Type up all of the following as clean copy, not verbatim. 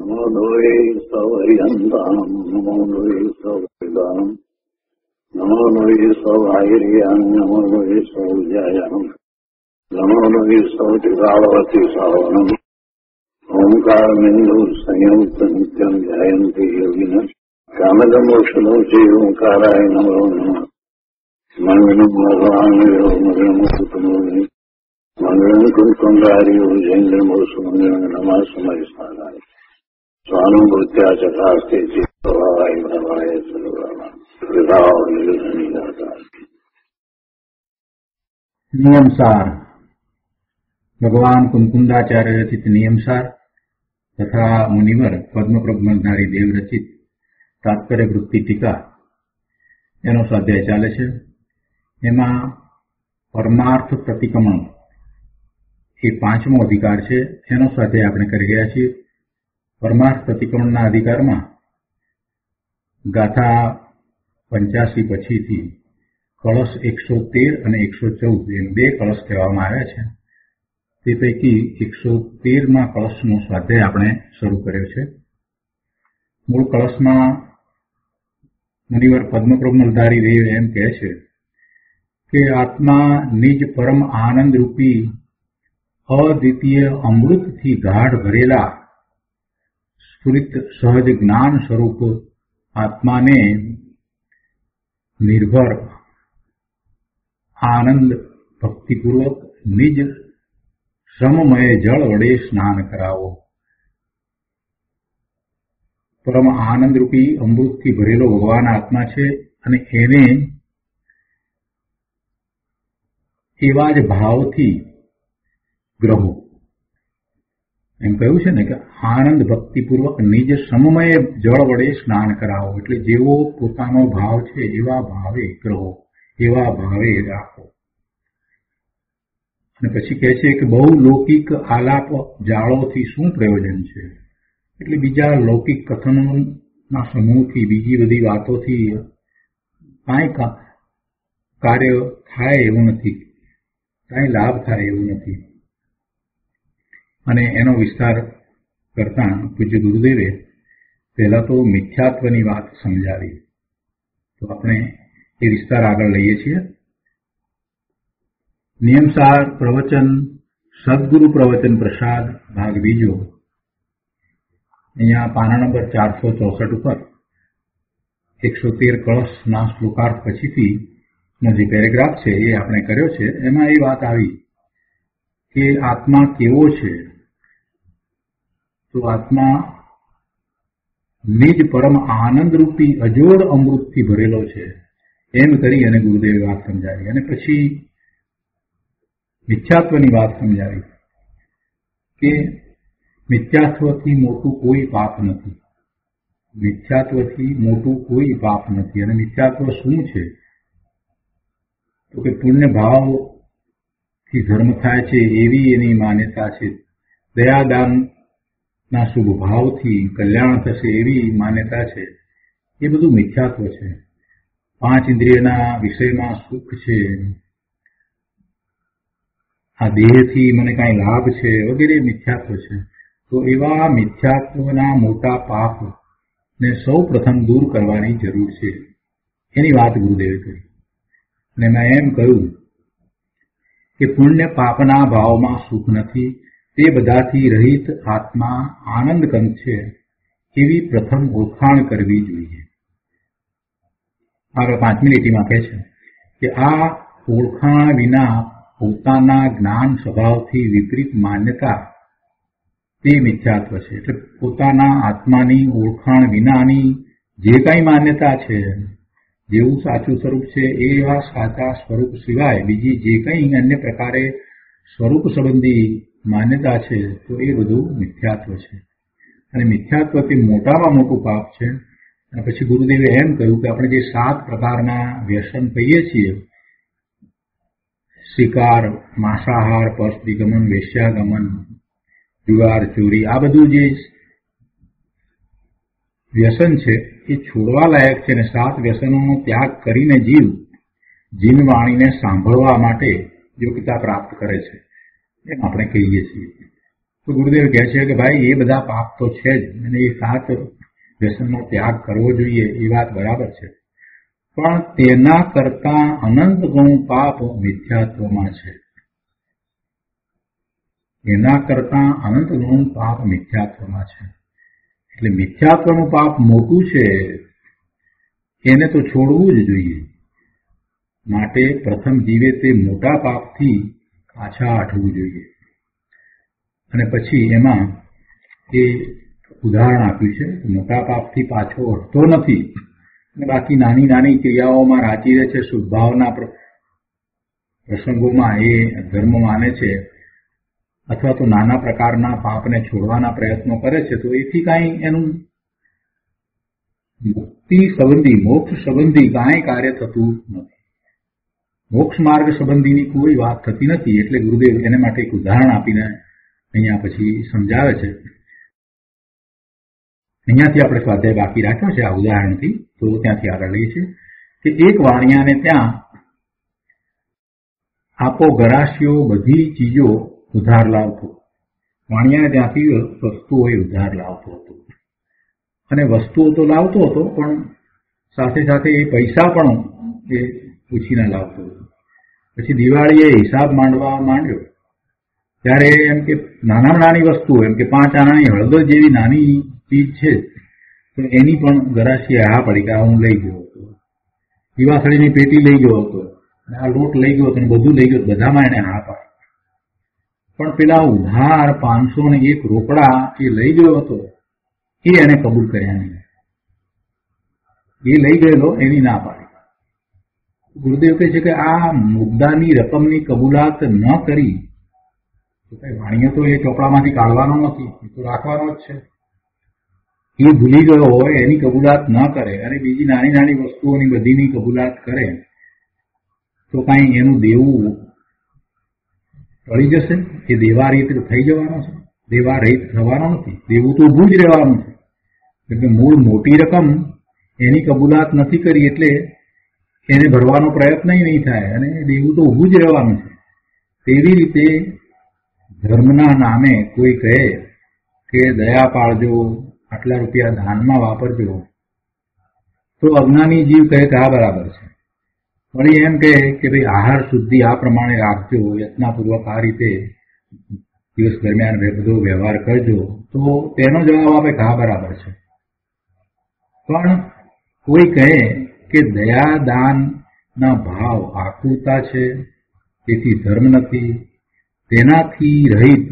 નમો લોહી સૌહરિયંતામ નમો લોહી સૌહૃદામ નમો લોહી સૌહાયર્યામ નમો લોહી સૌજયામ નમો લોહી સૌતિકાવતી સાવનમ ઓંકારમિંદુ સંયુક્ત નિત્યમ ધ્યાયંતિ યોગિન કામદમોક્ષદો શ્રી ઓંકારાય નમો નમઃ મંગલમ ભગવાન મંગલમુકુતમોની મંગલમ કુંકુંડાર્યો જૈન્દ્રમો સુમંગલમ નમઃ સમયસ્થાનાય સ્વાનુભૂત્યા ચકાસ્તે ચિત્તવાય ભવાય સર્વમાં નિયમસાર ભગવાન કુંકુંદાચાર્ય રચિત નિયમસાર તથા મુનિવર પદ્મપ્રબંધધારી દેવ રચિત તાત્પર્ય વૃત્તિ ટીકા એનો સ્વાધ્યાય ચાલે છે. એમાં પરમાર્થ પ્રતિક્રમણ એ 5મો અધિકાર છે. એનો સ્વાધ્યાય આપણે કરી રહ્યા છીએ. પરમાર્થ પ્રતિક્રમણના અધિકારમાં ગાથા 85 પછીથી કળશ 113 અને 114 એમ 2 કળશ કહેવામાં આવ્યા છે. તે પૈકી 113માં કળશનો સ્વાધ્યાય આપણે શરૂ કર્યો છે. મૂળ કળશમાં મુનિવર પદ્મપ્રબંધધારી દેવ એમ કહે છે કે આત્મા નિજ પરમ આનંદ રૂપી અદ્વિતીય અમૃતથી ગાઢ ભરેલા સ્ફુરિત સહજ જ્ઞાન સ્વરૂપ આત્માને નિર્ભર આનંદ ભક્તિપૂર્વક નિજ શ્રમમય જળ વડે સ્નાન કરાવો. પરમ આનંદરૂપી અમૃતથી ભરેલો ભગવાન આત્મા છે અને એને એવા જ ભાવથી ગ્રહો. એમ કહ્યું છે ને કે આનંદ ભક્તિપૂર્વક નિજ સમમય જળ વડે સ્નાન કરાવો, એટલે જેવો પોતાનો ભાવ છે એવા ભાવે ગ્રહો, એવા ભાવે રાખો. અને પછી કહે છે કે બહુ લૌકિક આલાપ જાળોથી શું પ્રયોજન છે? એટલે બીજા લૌકિક કથનોના સમૂહથી, બીજી બધી વાતોથી કાંઈ કાર્ય થાય એવું નથી, કાંઈ લાભ થાય એવું નથી. અને એનો વિસ્તાર કરતા પૂજ્ય ગુરુદેવે પહેલા તો મિથ્યાત્વની વાત સમજાવી. તો આપણે એ વિસ્તાર આગળ લઈએ છીએ. નિયમસાર પ્રવચન સદગુરુ પ્રવચન પ્રસાદ ભાગ બીજો. અહીંયા પાના નંબર 464 ઉપર 113 કળશના શ્લોકાર્થ પછીથી નો જે પેરેગ્રાફ છે એ આપણે કર્યો છે. એમાં એ વાત આવી કે આત્મા કેવો છે? તો આત્મા નિજ પરમ આનંદરૂપી અજોડ અમૃતથી ભરેલો છે એમ કરી અને ગુરુદેવે વાત સમજાવી. અને પછી મિથ્યાત્વની વાત સમજાવી કે મિથ્યાત્વથી મોટું કોઈ પાપ નથી. મિથ્યાત્વથી મોટું કોઈ પાપ નથી. અને મિથ્યાત્વ શું છે? તો કે પુણ્ય ભાવથી ધર્મ થાય છે એવી એની માન્યતા છે. દયાદાનના શુભ ભાવથી કલ્યાણ થશે એવી માન્યતા છે. એ બધું મિથ્યાત્વ છે. 5 ઇન્દ્રિયના વિષયમાં સુખ છે, આ દેહથી મને કાંઈ લાભ છે વગેરે મિથ્યાત્વ છે. તો એવા મિથ્યાત્વના મોટા પાપ ને સૌ પ્રથમ દૂર કરવાની જરૂર છે. એની વાત ગુરુદેવે કરી. અને મેં એમ કહ્યું કે પુણ્ય પાપના ભાવમાં સુખ નથી, તે બધાથી રહિત આત્મા આનંદકંદ છે એવી પ્રથમ ઓળખાણ કરવી જોઈએ. આગળ 5મી લીટીમાં કહે છે કે આ ઓળખાણ વિના પોતાના જ્ઞાન સ્વભાવથી વિપરીત માન્યતા તે મિથ્યાત્વ છે. એટલે પોતાના આત્માની ઓળખાણ વિનાની જે કાંઈ માન્યતા છે, જેવું સાચું સ્વરૂપ છે એવા સાચા સ્વરૂપ સિવાય બીજી જે કંઈ અન્ય પ્રકારે સ્વરૂપ સંબંધી માન્યતા છે તો એ બધું મિથ્યાત્વ છે. અને મિથ્યાત્વ તે મોટામાં મોટું પાપ છે. અને પછી ગુરુદેવે એમ કહ્યું કે આપણે જે 7 પ્રકારના વ્યસન કહીએ છીએ, શિકાર, માંસાહાર, પરસ્ત્રીગમન, વેશ્યાગમન, જુગાર, ચોરી, આ બધું જે વ્યસન છે એ છોડવા લાયક છે. અને 7 વ્યસનોનો ત્યાગ કરીને જીન વાણીને સાંભળવા માટે યોગ્યતા પ્રાપ્ત કરે છે એમ આપણે કહીએ છીએ. તો ગુરુદેવ કહે છે કે ભાઈ એ બધા પાપ તો છે જ અને એ 7 વ્યસનનો ત્યાગ કરવો જોઈએ, એ વાત બરાબર છે, પણ તેના કરતા અનંત ગણું પાપ મિથ્યાત્વમાં છે. એના કરતા અનંત ગણું પાપ મિથ્યાત્વમાં છે. એટલે મિથ્યાત્વનું પાપ મોટું છે, એને તો છોડવું જ જોઈએ. માટે પ્રથમ જીવે તે મોટા પાપથી પાછા હટવું જોઈએ. અને પછી એમાં એ ઉદાહરણ આપ્યું છે, મોટા પાપથી પાછો હટતો નથી અને બાકી નાની નાની ક્રિયાઓમાં રાજી રહે છે, શુભભાવના પ્રસંગોમાં એ ધર્મ માને છે, અથવા તો નાના પ્રકારના પાપને છોડવાના પ્રયત્નો કરે છે, તો એથી કાંઈ એનું મુક્તિ સંબંધી, મોક્ષ સંબંધી કાંઈ કાર્ય થતું નથી. મોક્ષ માર્ગ સંબંધીની કોઈ વાત થતી નથી. એટલે ગુરુદેવ એને માટે એક ઉદાહરણ આપીને અહીંયા પછી સમજાવે છે. અહીંયાથી આપણે સ્વાધ્યાય બાકી રાખ્યો છે આ ઉદાહરણથી, તો ત્યાંથી આગળ લઈએ છીએ કે એક વાણિયાને ત્યાં આપો ગરાશીઓ બધી ચીજો ઉધાર લાવતો. વાણિયાને ત્યાંથી વસ્તુઓ એ ઉધાર લાવતો હતો અને વસ્તુઓ તો લાવતો હતો, પણ સાથે સાથે એ પૈસા પણ એ પૂછીને લાવતો હતો. પછી દિવાળીએ હિસાબ માંડવા માંડ્યો ત્યારે એમ કે નાનામાં નાની વસ્તુઓ, એમ કે 5 આનાની હળદર જેવી નાની ચીજ છે, તો એની પણ ગરાશીએ હા પડી કે હું લઈ ગયો હતો. દીવાસળીની પેટી લઈ ગયો હતો, આ લોટ લઈ ગયો હતો, બધું લઈ ગયો, બધામાં એને હા પાડી. પણ પેલા ઉધાર 501 રોકડા એ લઈ ગયો હતો એ એને કબૂલ કર્યા નહીં. એ લઈ ગયેલો એની ના પાડી. ગુરુદેવ કહે છે કે આ મુદ્દાની રકમની કબૂલાત ન કરી તો કઈ વાણીએ તો એ ચોપડામાંથી કાઢવાનો નથી, એ તો રાખવાનો જ છે. એ ભૂલી ગયો હોય એની કબૂલાત ન કરે અને બીજી નાની નાની વસ્તુઓની બધીની કબૂલાત કરે તો કાંઈ એનું દેવું ટળી જશે? એ દેવા રહિત થઈ જવાનો છે? દેવા રહિત થવાનો નથી. દેવું તો ઊભું જ રહેવાનું છે. એટલે મૂળ મોટી રકમ એની કબૂલાત નથી કરી એટલે એને ભરવાનો પ્રયત્ન નહીં થાય અને દેવું તો ઊભું જ રહેવાનું છે. તેવી રીતે ધર્મના નામે કોઈ કહે કે દયા પાળજો, આટલા રૂપિયા દાનમાં વાપરજો, તો અજ્ઞાની જીવ કહે કે આ બરાબર છે. વળી એમ કહે કે ભાઈ આહાર શુદ્ધિ આ પ્રમાણે રાખજો, યત્નપૂર્વક આ રીતે દિવસ દરમિયાન બધો વ્યવહાર કરજો, તો તેનો જવાબ આપે કે હા બરાબર છે. પણ કોઈ કહે કે દયા દાનના ભાવ આકૃતા છે, તેથી ધર્મ નથી, તેનાથી રહિત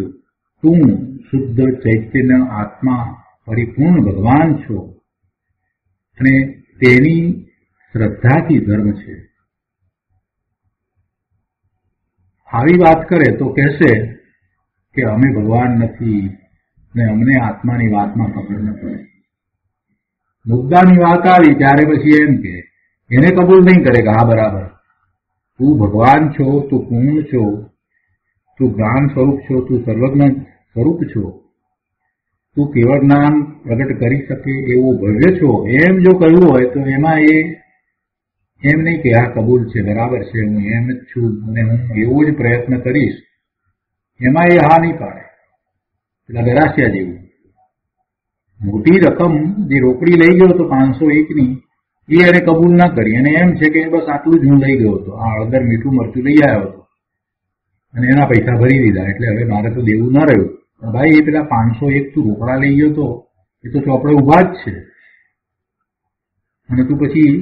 તું શુદ્ધ ચૈતન્ય આત્મા પરિપૂર્ણ ભગવાન છો અને તેની શ્રદ્ધાથી ધર્મ છે, આવી વાત કરે તો કહેશે કે અમે ભગવાન નથી ને અમને આત્માની વાતમાં ખબર ન પડે. મુદ્દાની વાત આવી ત્યારે પછી એમ કે એને કબૂલ નહીં કરે કે હા બરાબર, તું ભગવાન છો, તું પૂર્ણ છો, તું જ્ઞાન સ્વરૂપ છો, તું સર્વજ્ઞ સ્વરૂપ છો, તું કેવળ જ્ઞાન પ્રગટ કરી શકે એવો ભવ્ય છો, એમ જો કહ્યું હોય તો એમાં એ એમ નહીં કે આ કબૂલ છે, બરાબર છે, હું એમ જ છું અને હું એવો જ પ્રયત્ન કરીશ, એમાં એ હા નહીં પાડે. એટલે ગરાસિયા જેવું મોટી રકમ જે રોકડી લઈ ગયો હતો 501ની એ એને કબૂલ ના કરી અને એમ છે કે બસ આટલું જ હું લઈ ગયો હતો, આ હળદર મીઠું મરચું લઈ આવ્યો હતો અને એના પૈસા ભરી દીધા, એટલે હવે મારે તો દેવું ન રહ્યું. પણ ભાઈ એ પેલા 501 તું રોકડા લઈ ગયો હતો એ તો ચોપડે ઉભા જ છે અને તું પછી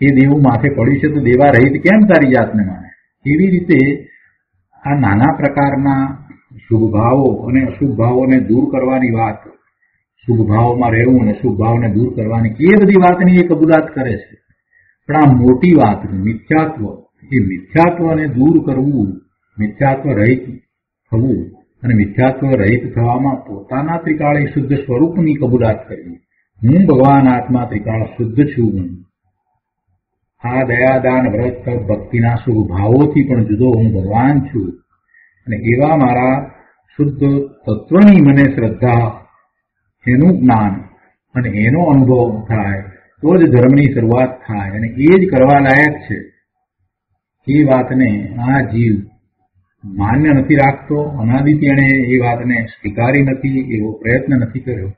એ દેવું માથે પડ્યું છે તો દેવા રહિત કેમ તારી જાતને માને? એવી રીતે આ નાના પ્રકારના શુભ ભાવો અને અશુભ ભાવોને દૂર કરવાની વાત, શુભ ભાવમાં રહેવું અને શુભ ભાવને દૂર કરવાની એ બધી વાતની એ કબૂલાત કરે છે. પણ આ મોટી વાત મિથ્યાત્વ, એ મિથ્યાત્વને દૂર કરવું, મિથ્યાત્વ રહિત થવું અને મિથ્યાત્વ રહિત થવામાં પોતાના ત્રિકાળી શુદ્ધ સ્વરૂપની કબૂલાત કરવી. હું ભગવાન આત્મા ત્રિકાળ શુદ્ધ છું, આ દયાદાન વ્રત ભક્તિના શુભ ભાવોથી પણ જુદો હું ભગવાન છું અને એવા મારા શુદ્ધ તત્વની મને શ્રદ્ધા, એનું જ્ઞાન અને એનો અનુભવ થાય તો જ ધર્મની શરૂઆત થાય અને એ જ કરવા લાયક છે. એ વાતને આ જીવ માન્ય નથી રાખતો, અનાદિથી એણે એ વાતને સ્વીકારી નથી, એવો પ્રયત્ન નથી કર્યો,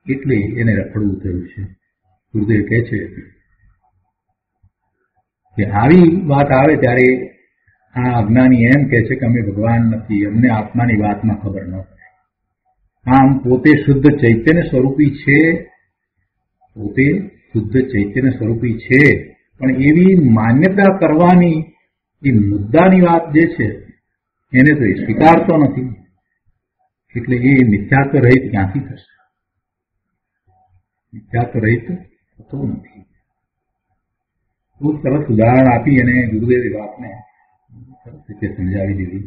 એટલે એને રખડવું થયું છે. ગુરુદેવ કહે છે કે આવી વાત આવે ત્યારે આ અજ્ઞાની એમ કહે છે કે અમે ભગવાન નથી, અમને આત્માની વાતમાં ખબર ન પડે. આમ પોતે શુદ્ધ ચૈતન્ય સ્વરૂપી છે, પોતે શુદ્ધ ચૈતન્ય સ્વરૂપી છે, પણ એવી માન્યતા કરવાની એ મુદ્દાની વાત જે છે એને તો એ સ્વીકારતો નથી, એટલે એ મિથ્યાત્વ રહિત ક્યાંથી થશે? મિથ્યાત્વ રહિત થતો નથી. બહુ સરસ ઉદાહરણ આપી અને ગુરુદેવે વાતને સરસ રીતે સમજાવી દીધી.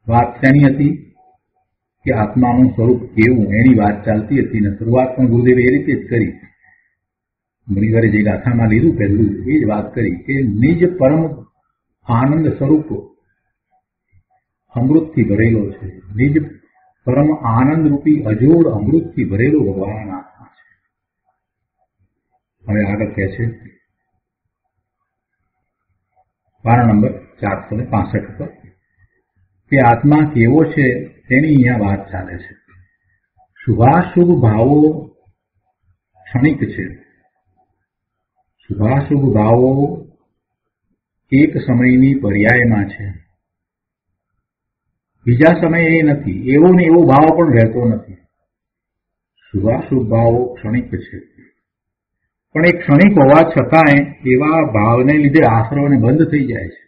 વાત શાની હતી કે આત્માનું સ્વરૂપ કેવું એની વાત ચાલતી હતી ને શરૂઆત પણ ગુરુદેવે એ રીતે જ કરી. મુનિવરે જે ગાથામાં લીધું પહેલું એ જ વાત કરી કે નિજ પરમ આનંદ સ્વરૂપ અમૃતથી ભરેલો છે, નિજ પરમ આનંદ રૂપી અજોડ અમૃતથી ભરેલો ભગવાન આત્મા છે. હવે આગળ કહે છે પાના નંબર 465 પર કે આત્મા કેવો છે તેની અહીંયા વાત ચાલે છે. શુભાશુભ ભાવો ક્ષણિક છે. શુભાશુભ ભાવો એક સમયની પર્યાયમાં છે, બીજા સમયે એ નથી. એવો ને એવો ભાવ પણ રહેતો નથી. શુભાશુભ ભાવો ક્ષણિક છે, પણ એ ક્ષણિક હોવા છતાંય એવા ભાવને લીધે આશ્રવને બંધ થઈ જાય છે.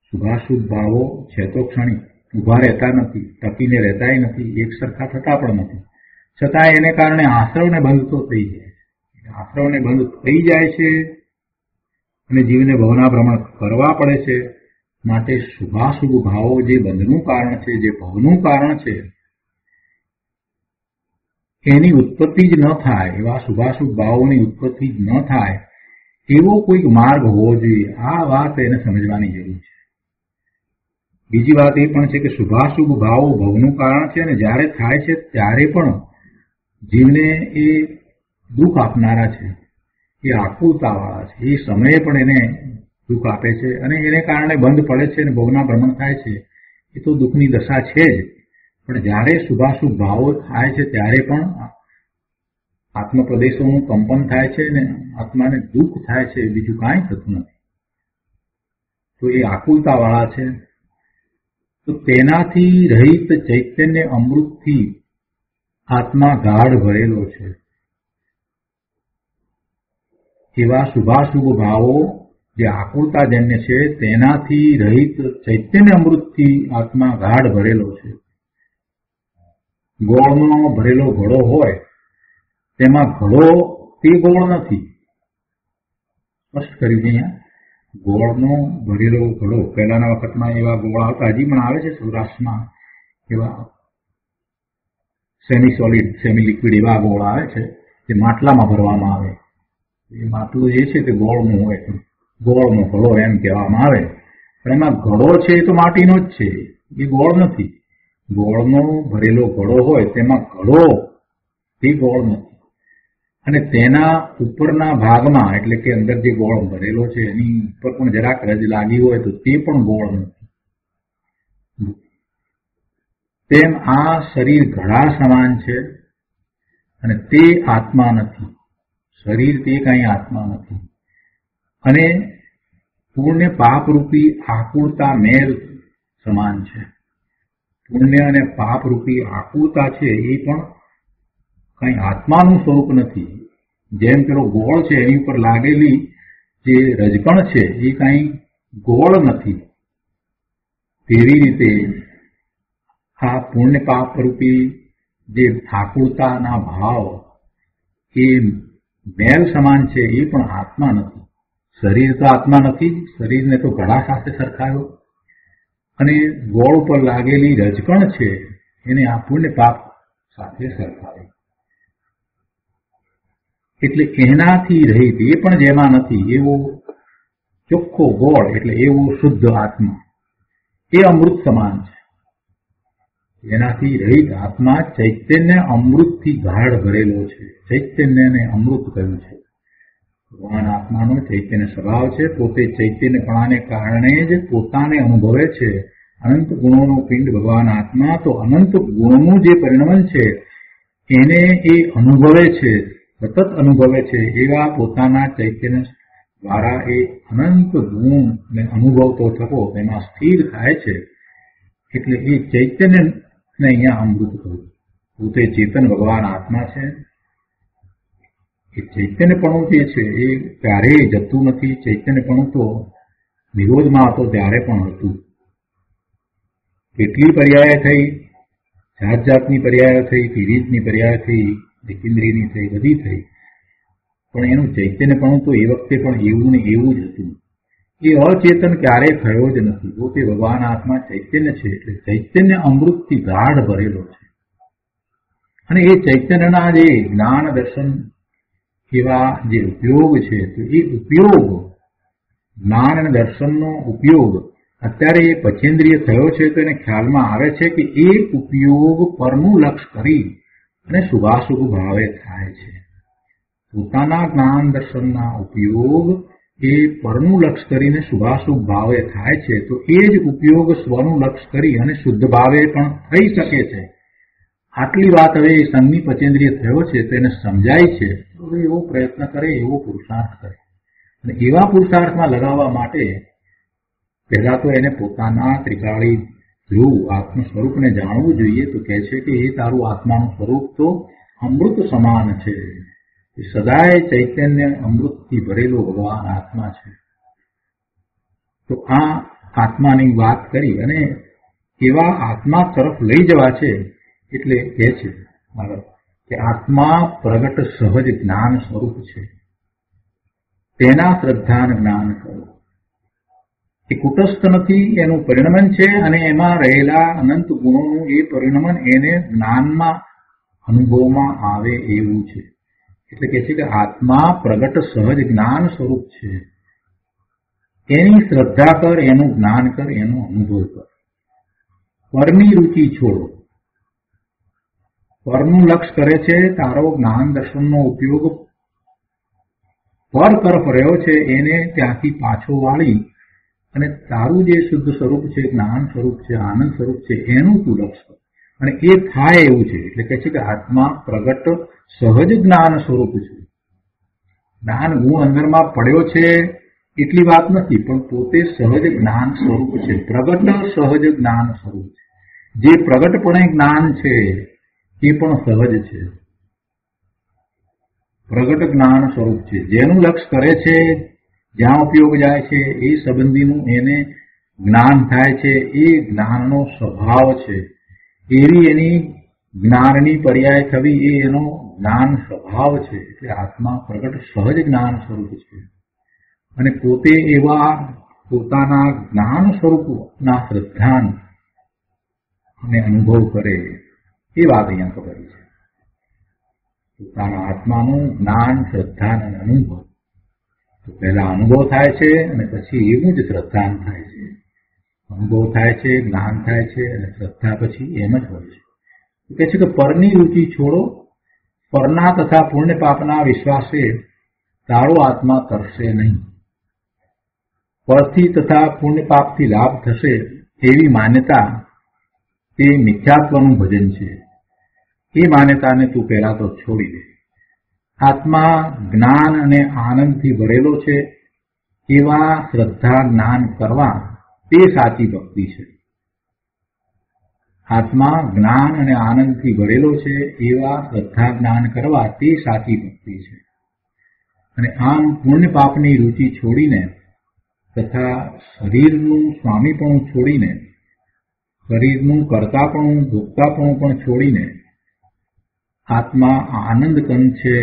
શુભાશુભ ભાવો છે તો ક્ષણિક, ઉભા રહેતા નથી, ટકીને રહેતાય નથી, એક સરખા થતા પણ નથી, છતાં એને કારણે આશ્રવને બંધ તો થઈ જાય છે. આશ્રવને બંધ થઈ જાય છે અને જીવને ભવના ભ્રમણ કરવા પડે છે. માટે શુભાશુભ ભાવો જે બંધનું કારણ છે, જે ભવનું કારણ છે, એની ઉત્પત્તિ જ ન થાય, એવા શુભાશુભ ભાવોની ઉત્પત્તિ જ ન થાય એવો કોઈક માર્ગ હોવો જોઈએ. આ વાત એને સમજવાની જરૂર છે. બીજી વાત એ પણ છે કે શુભાશુભ ભાવો ભવનું કારણ છે અને જ્યારે થાય છે ત્યારે પણ જીવને એ દુઃખ આપનારા છે, એ આકુરતાવાળા છે, એ સમયે પણ એને દુઃખ આપે છે અને એને કારણે બંધ પડે છે અને ભવના ભ્રમણ થાય છે. એ તો દુઃખની દશા છે જ, પણ જ્યારે શુભાશુભ ભાવો થાય છે ત્યારે પણ આત્મપ્રદેશોનું કંપન થાય છે અને આત્માને દુઃખ થાય છે, બીજું કાંઈ થતું નથી. તો એ આકુરતાવાળા છે. તો તેનાથી રહિત ચૈતન્ય અમૃતથી આત્મા ગાઢ ભરેલો છે. એવા શુભાશુભ ભાવો જે આકુરતાજન્ય છે તેનાથી રહિત ચૈતન્ય અમૃતથી આત્મા ગાઢ ભરેલો છે. ગોળનો ભરેલો ઘડો હોય તેમાં ઘડો તે ગોળ નથી. સ્પષ્ટ કર્યું છે અહીંયા. ગોળનો ભરેલો ઘડો, પહેલાના વખતમાં એવા ગોળ આવતા, હજી પણ આવે છે સૌરાષ્ટ્રમાં, એવા સેમી સોલિડ સેમી લિક્વિડ એવા ગોળ આવે છે જે માટલામાં ભરવામાં આવે. એ માટલું જે છે તે ગોળનું હોય, ગોળનો ઘડો એમ કહેવામાં આવે. પણ એમાં ઘડો છે એ તો માટીનો જ છે, એ ગોળ નથી. ગોળનો ભરેલો ઘડો હોય તેમાં ઘડો તે ગોળ નથી. અને તેના ઉપરના ભાગમાં એટલે કે અંદર જે ગોળ ભરેલો છે એની ઉપર પણ જરાક રજ લાગી હોય તો તે પણ ગોળ નથી. તેમ આ શરીર ઘડા સમાન છે અને તે આત્મા નથી. શરીર તે કાંઈ આત્મા નથી. અને પુણ્ય પાપરૂપી આકુરતા મેલ સમાન છે. પુણ્ય અને પાપરૂપી આકુરતા છે એ પણ કંઈ આત્માનું સ્વરૂપ નથી. જેમ પેલો ગોળ છે એની ઉપર લાગેલી જે રજકણ છે એ કાંઈ ગોળ નથી, તેવી રીતે આ પુણ્ય પાપરૂપી જે આકુરતાના ભાવ એ મેલ સમાન છે, એ પણ આત્મા નથી. શરીર તો આત્મા નથી. શરીરને તો ઘડા સાથે સરખાવ્યો અને ગોળ ઉપર લાગેલી રજકણ છે એને આ પુણ્ય પાપ સાથે સરખાવ્યો. એટલે એનાથી રહિત, એ પણ જેમાં નથી એવો ચોખ્ખો ગોળ, એટલે એવો શુદ્ધ આત્મા, એ અમૃત સમાન છે. એનાથી રહિત આત્મા ચૈતન્ય અમૃતથી ગાઢ ભરેલો છે. ચૈતન્યને અમૃત કહ્યું છે. ભગવાન આત્માનો ચૈતન્ય સ્વભાવ છે. પોતે ચૈતન્યપણાને કારણે જ પોતાને અનુભવે છે. અનંત ગુણોનો પિંડ ભગવાન આત્મા તો અનંત ગુણોનું જે પરિણમન છે એને એ અનુભવે છે, સતત અનુભવે છે. એવા પોતાના ચૈતન્ય દ્વારા એ અનંત ગુણને અનુભવતો થતો તેમાં સ્થિર થાય છે. એટલે એ ચૈતન્યને અહીંયા અમૃત કહ્યું. પોતે ચેતન ભગવાન આત્મા છે. એ ચૈતન્યપણું જે છે એ ક્યારેય જતું નથી. ચૈતન્યપણું તો નિરોધમાં હતો ત્યારે પણ હતું. કેટલી પર્યાય થઈ, જાત જાતની પર્યાય થઈ, પીરીતની પર્યાય થઈ, એકેન્દ્રીયની થઈ, બધી થઈ, પણ એનું ચૈતન્યપણું તો એ વખતે પણ એવું ને એવું જ હતું. એ અચેતન ક્યારેય થયો જ નથી. પોતે ભગવાન આત્મા ચૈતન્ય છે. એટલે ચૈતન્ય અમૃતથી ગાઢ ભરેલો છે. અને એ ચૈતન્યના જે જ્ઞાન દર્શન એવા જે ઉપયોગ છે, તો એ ઉપયોગ, જ્ઞાન અને દર્શનનો ઉપયોગ અત્યારે એ પંચેન્દ્રિય થયો છે તો એને ખ્યાલમાં આવે છે કે એ ઉપયોગ પરનું લક્ષ કરી અને શુભાશુભ ભાવે થાય છે. પોતાના જ્ઞાન દર્શનના ઉપયોગ એ પરનું લક્ષ કરીને શુભાશુભ ભાવે થાય છે. તો એ જ ઉપયોગ સ્વનું લક્ષ કરી અને શુદ્ધ ભાવે પણ થઈ શકે છે. આટલી વાત હવે સંગની પંચેન્દ્રિય થયો છે તેને સમજાય છે તો એવો પ્રયત્ન કરે, એવો પુરુષાર્થ કરે. અને એવા પુરુષાર્થમાં લગાવવા માટે પહેલા તો એને પોતાના ત્રિકાળી ધ્રુવ આત્મ સ્વરૂપને જાણવું જોઈએ. તો કહે છે કે એ તારું આત્માનું સ્વરૂપ તો અમૃત સમાન છે. એ સદાય ચૈતન્ય અમૃતથી ભરેલો ભગવાન આત્મા છે. તો આ આત્માની વાત કરી અને એવા આત્મા તરફ લઈ જવા છે. એટલે કહે છે કે આત્મા પ્રગટ સહજ જ્ઞાન સ્વરૂપ છે. તેના શ્રદ્ધાન જ્ઞાન કરો. એ કુટસ્થ નથી, એનું પરિણમન છે. અને એમાં રહેલા અનંત ગુણોનું એ પરિણમન એને જ્ઞાનમાં અનુભવમાં આવે એવું છે. એટલે કહે છે કે આત્મા પ્રગટ સહજ જ્ઞાન સ્વરૂપ છે. એની શ્રદ્ધા કર, એનું જ્ઞાન કર, એનો અનુભવ કર. પરની રુચિ છોડો. પરનું લક્ષ કરે છે. તારો જ્ઞાન દર્શનનો ઉપયોગ પર તરફ રહ્યો છે એને ત્યાંથી પાછો વાળી અને તારું જે શુદ્ધ સ્વરૂપ છે, જ્ઞાન સ્વરૂપ છે, આનંદ સ્વરૂપ છે એનું તું લક્ષ કર. અને એ થાય એવું છે. એટલે કહે છે કે આત્મા પ્રગટ સહજ જ્ઞાન સ્વરૂપ છે. જ્ઞાન ગુણ અંદરમાં પડ્યો છે એટલી વાત નથી, પણ પોતે સહજ જ્ઞાન સ્વરૂપ છે. પ્રગટ સહજ જ્ઞાન સ્વરૂપ છે. જે પ્રગટપણે જ્ઞાન છે એ પણ સહજ છે. પ્રગટ જ્ઞાન સ્વરૂપ છે. જેનું લક્ષ કરે છે, જ્યાં ઉપયોગ જાય છે એ સંબંધીનું એને જ્ઞાન થાય છે. એ જ્ઞાનનો સ્વભાવ છે. એવી એની જ્ઞાનની પર્યાય થવી એ એનો જ્ઞાન સ્વભાવ છે. એટલે આત્મા પ્રગટ સહજ જ્ઞાન સ્વરૂપ છે. અને પોતે એવા પોતાના જ્ઞાન સ્વરૂપના શ્રદ્ધાન અને અનુભવ કરે એ વાત અહીંયા કરી છે. પોતાના આત્માનું જ્ઞાન, શ્રદ્ધાન અને અનુભવ. તો પહેલા અનુભવ થાય છે અને પછી એવું જ શ્રદ્ધાન થાય છે. અનુભવ થાય છે, જ્ઞાન થાય છે અને શ્રદ્ધા પછી એમ જ હોય છે. કહે છે કે પરની રુચિ છોડો. પરના તથા પુણ્ય પાપના વિશ્વાસે તારો આત્મા તરશે નહીં. પરથી તથા પુણ્ય પાપથી લાભ થશે એવી માન્યતા તે મિથ્યાત્વનું ભજન છે. એ માન્યતાને તું પહેલા તો છોડી દે. આત્મા જ્ઞાન અને આનંદથી ભરેલો છે એવા શ્રદ્ધા જ્ઞાન કરવા તે સાચી ભક્તિ છે. આત્મા જ્ઞાન અને આનંદથી ભરેલો છે એવા શ્રદ્ધા જ્ઞાન કરવા તે સાચી ભક્તિ છે. અને આમ પુણ્ય પાપની રુચિ છોડીને તથા શરીરનું સ્વામીપણું છોડીને, શરીરનું કર્તાપણું, ભોગતાપણું પણ છોડીને આત્મા આનંદ કંદ છે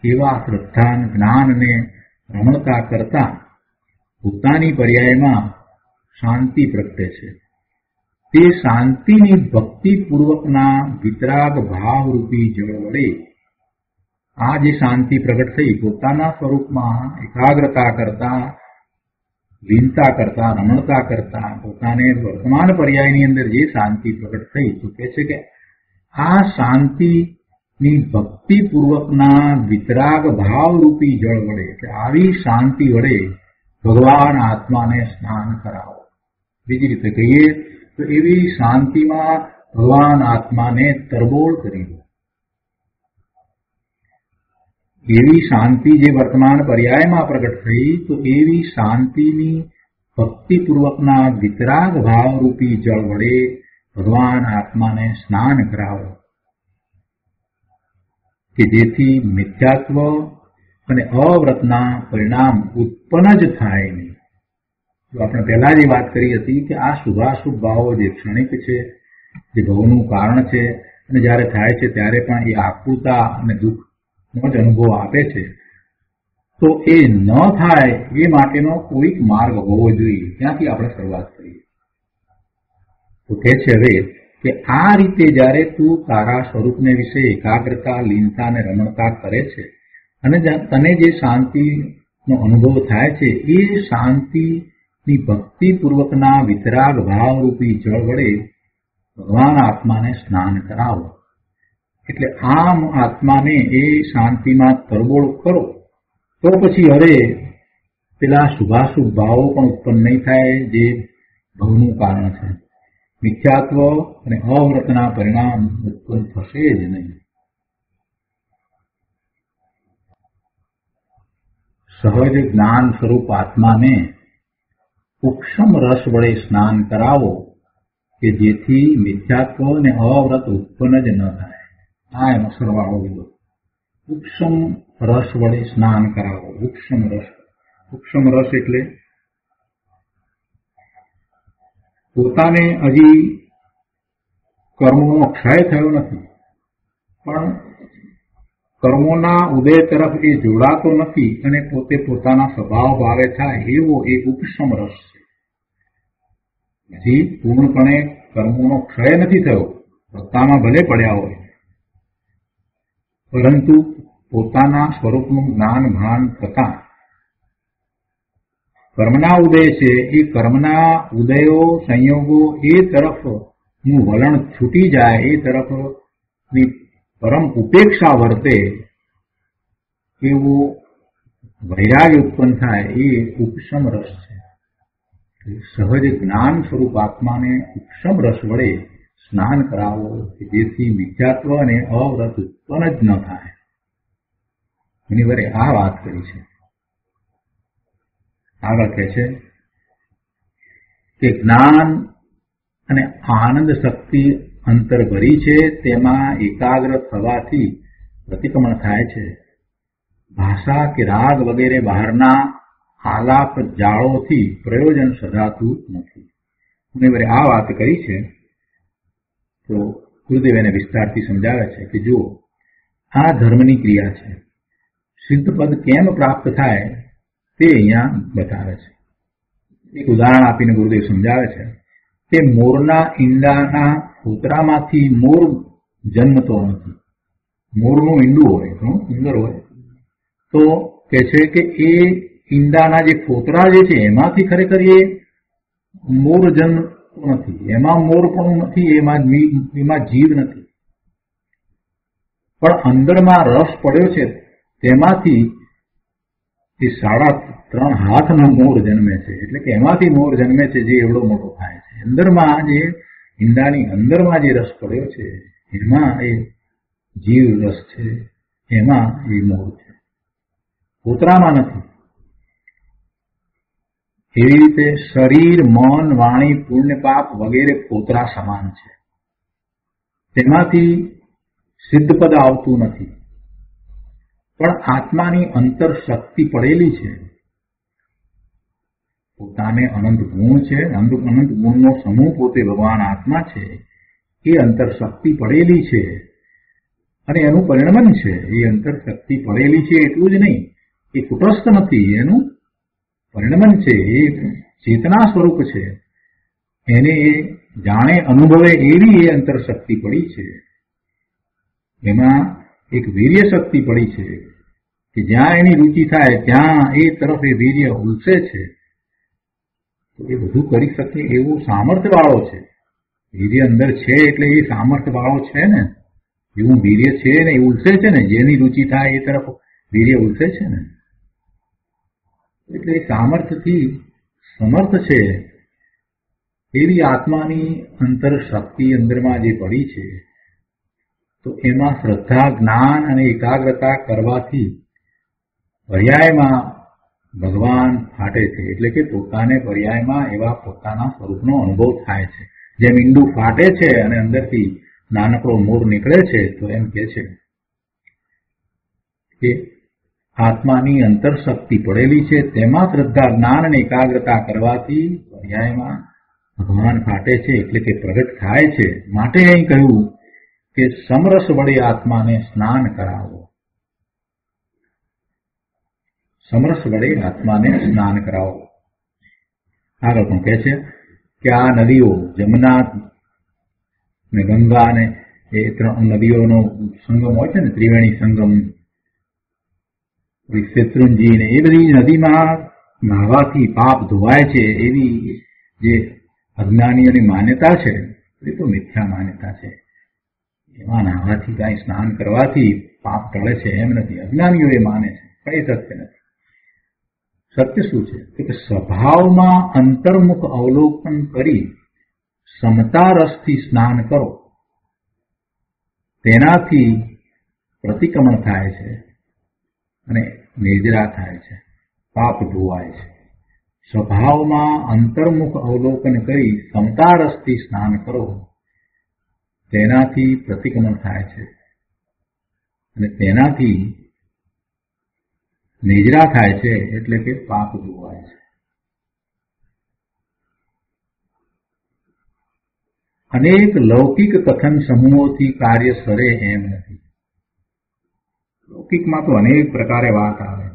એવા શ્રદ્ધા જ્ઞાન અને રમણતા કરતા પોતાની પર્યાયમાં શાંતિ પ્રગટે છે. તે શાંતિની ભક્તિપૂર્વકના વિતરાગ ભાવરૂપી જળ વડે આ જે શાંતિ પ્રગટ થઈ પોતાના સ્વરૂપમાં એકાગ્રતા કરતા, લીનતા કરતા, રમણતા કરતા પોતાને વર્તમાન પર્યાયની અંદર જે શાંતિ પ્રગટ થઈ તો કહે છે કે આ શાંતિ ની ભક્તિપૂર્વકના વિતરાગ ભાવરૂપી જળ વડે કે આવી શાંતિ વડે ભગવાન આત્માને સ્નાન કરાવો. બીજી રીતે કહીએ તો એવી શાંતિમાં ભગવાન આત્માને તરબોળ કરી દો. એવી શાંતિ જે વર્તમાન પર્યાયમાં પ્રગટ થઈ તો એવી શાંતિની ભક્તિપૂર્વકના વિતરાગ ભાવરૂપી જળ વડે ભગવાન આત્માને સ્નાન કરાવો કે જેથી મિથ્યાત્વ અને અવ્રતના પરિણામ ઉત્પન્ન જ થાય નહીં. જો આપણે પહેલા જે વાત કરી હતી કે આ શુભાશુભ ભાવો જે ક્ષણિક છે, જે ભવનું કારણ છે, અને જ્યારે થાય છે ત્યારે પણ એ આકુલતા અને દુઃખનો જ અનુભવ આપે છે, તો એ ન થાય એ માટેનો કોઈક માર્ગ હોવો જોઈએ. ત્યાંથી આપણે શરૂઆત કરીએ. તો કહે છે હવે કે આ રીતે જ્યારે તું તારા સ્વરૂપને વિશે એકાગ્રતા, લીનતા અને રમણતા કરે છે અને તને જે શાંતિનો અનુભવ થાય છે એ શાંતિની ભક્તિપૂર્વકના વિતરાગ ભાવરૂપી જળ વડે ભગવાન આત્માને સ્નાન કરાવો. એટલે આમ આત્માને એ શાંતિમાં તરબોળ કરો તો પછી હવે પેલા શુભાશુભ ભાવો પણ ઉત્પન્ન નહીં થાય જે ભવનું કારણ છે. મિથ્યાત્વ અને અવ્રતના પરિણામ ઉત્પન્ન થશે જ નહીં. સહજ જ્ઞાન સ્વરૂપ આત્માને ઉપશમ રસ વડે સ્નાન કરાવો કે જેથી મિથ્યાત્વ અને અવ્રત ઉત્પન્ન જ ન થાય. આ એનો સરવાળો લીધો. ઉપશમ રસ વડે સ્નાન કરાવો. ઉપશમ રસ, ઉપશમ રસ એટલે પોતાને હજી કર્મોનો ક્ષય થયો નથી, પણ કર્મોના ઉદય તરફ એ જોડાતો નથી અને પોતે પોતાના સ્વભાવ ભાવે થાય એવો એ ઉપશમ રસ છે. હજી પૂર્ણપણે કર્મોનો ક્ષય નથી થયો, સત્તામાં ભલે પડ્યા હોય, પરંતુ પોતાના સ્વરૂપનું જ્ઞાન ભાન થતા કર્મના ઉદય છે એ કર્મના ઉદયો સંયોગો એ તરફનું વલણ છૂટી જાય, એ તરફની પરમ ઉપેક્ષા વર્તે એવો વૈરાગ્ય ઉત્પન્ન થાય એ ઉપશમ રસ છે. સહજ જ્ઞાન સ્વરૂપ આત્માને ઉપશમ રસ વડે સ્નાન કરાવો કે જેથી મિથ્યાત્વ અને અવ્રત ઉત્પન્ન જ ન થાય. ઘણીવારે આ વાત કરી છે. આગળ કહે છે કે જ્ઞાન અને આનંદ શક્તિ અંતર ભરી છે, તેમાં એકાગ્ર થવાથી પ્રતિક્રમણ થાય છે. ભાષા કે રાગ વગેરે બહારના આલાપ જાળોથી પ્રયોજન સધાતું નથી. ઘણીવારે આ વાત કરી છે તો ગુરુદેવ એને વિસ્તારથી સમજાવે છે કે જો આ ધર્મની ક્રિયા છે, સિદ્ધ પદ કેમ પ્રાપ્ત થાય તે અહીંયા બતાવે છે. એક ઉદાહરણ આપીને ગુરુદેવ સમજાવે છે કે મોરના ઈંડાના ફોતરામાંથી મોર જન્મતો નથી. મોરનું ઈંડું હોય, ઉંદર હોય, તો કહે છે કે એ ઈંડાના જે ફોતરા જે છે એમાંથી ખરેખર એ મોર જન્મતો નથી, એમાં મોર પણ નથી, એમાં જીવ નથી, પણ અંદરમાં રસ પડ્યો છે તેમાંથી એ 3.5 હાથનો મોર જન્મે છે. એટલે કે એમાંથી મોર જન્મે છે જે એવડો મોટો થાય છે. અંદરમાં જે ઈંડાની અંદરમાં જે રસ પડ્યો છે એમાં એ જીવ રસ છે, એમાં એ મોર છે, ફોતરામાં નથી. એવી રીતે શરીર, મન, વાણી, પુણ્ય પાપ વગેરે ફોતરા સમાન છે, તેમાંથી સિદ્ધપદ આવતું નથી. પણ આત્માની અંતર શક્તિ પડેલી છે. પોતાને અનંત ગુણ છે, અનંત ગુણનો સમૂહ પોતે ભગવાન આત્મા છે, એ અંતર શક્તિ પડેલી છે અને એનું પરિણમન છે. એ અંતર શક્તિ પડેલી છે એટલું જ નહીં, એ કુટસ્થ નથી, એનું પરિણમન છે, એ ચેતના સ્વરૂપ છે. એને એ જાણે અનુભવે એવી એ અંતર શક્તિ પડી છે. એમાં એક વીર્ય શક્તિ પડી છે કે જ્યાં એની રુચિ થાય ત્યાં એ તરફ એ વીર્ય ઉલસે છે. એ બધું કરી શકે એવું સામર્થ્ય વાળો છે. વીર્ય અંદર છે એટલે એ સામર્થ્ય વાળો છે ને, એવું વીર્ય છે ને એ ઉલસે છે ને, જેની રુચિ થાય એ તરફ વીર્ય ઉલસે છે ને. એટલે સામર્થ્યથી સમર્થ છે એવી આત્માની અંતર શક્તિ અંદરમાં જે પડી છે, તો એમાં શ્રદ્ધા, જ્ઞાન અને એકાગ્રતા કરવાથી પર્યાયમાં ભગવાન ફાટે છે. એટલે કે પોતાને પર્યાયમાં એવા પોતાના સ્વરૂપનો અનુભવ થાય છે. જેમ ઈંડું ફાટે છે અને અંદરથી નાનકડો મોર નીકળે છે, તો એમ કે છે કે આત્માની અંતર શક્તિ પડેલી છે, તેમાં શ્રદ્ધા, જ્ઞાન અને એકાગ્રતા કરવાથી પર્યાયમાં ભગવાન ફાટે છે, એટલે કે પ્રગટ થાય છે. માટે અહીં કહ્યું કે સમરસ વડે આત્માને સ્નાન કરાવો. સમરસ વડે આત્માને સ્નાન કરાવો. આગળ પણ કહે છે કે આ નદીઓ જમુના ને ગંગા ને એ ત્રણ નદીઓનો સંગમ હોય છે ને, ત્રિવેણી સંગમ, શેત્રુંજી ને, એ બધી નદીમાં નાહવાથી પાપ ધોવાય છે એવી જે અજ્ઞાનીઓની માન્યતા છે, એ તો મિથ્યા માન્યતા છે. એમાં નાહવાથી કાંઈ સ્નાન કરવાથી પાપ ટળે છે એમ નથી. અજ્ઞાનીઓ એ માને છે, પણ એ સત્ય નથી. સત્ય શું છે કે સ્વભાવમાં અંતર્મુખ અવલોકન કરી સમતા રસથી સ્નાન કરો, તેનાથી પ્રતિક્રમણ થાય છે અને નિર્જરા થાય છે, પાપ ધોવાય છે. સ્વભાવમાં અંતર્મુખ અવલોકન કરી સમતા રસથી સ્નાન કરો, તેનાથી પ્રતિક્રમણ થાય છે અને તેનાથી નિજરા થાય છે, એટલે કે પાપ ધોવાય છે. અનેક લૌકિક કથન સમૂહોથી કાર્ય સરે એમ નથી. લૌકિકમાં તો અનેક પ્રકારે વાત આવે.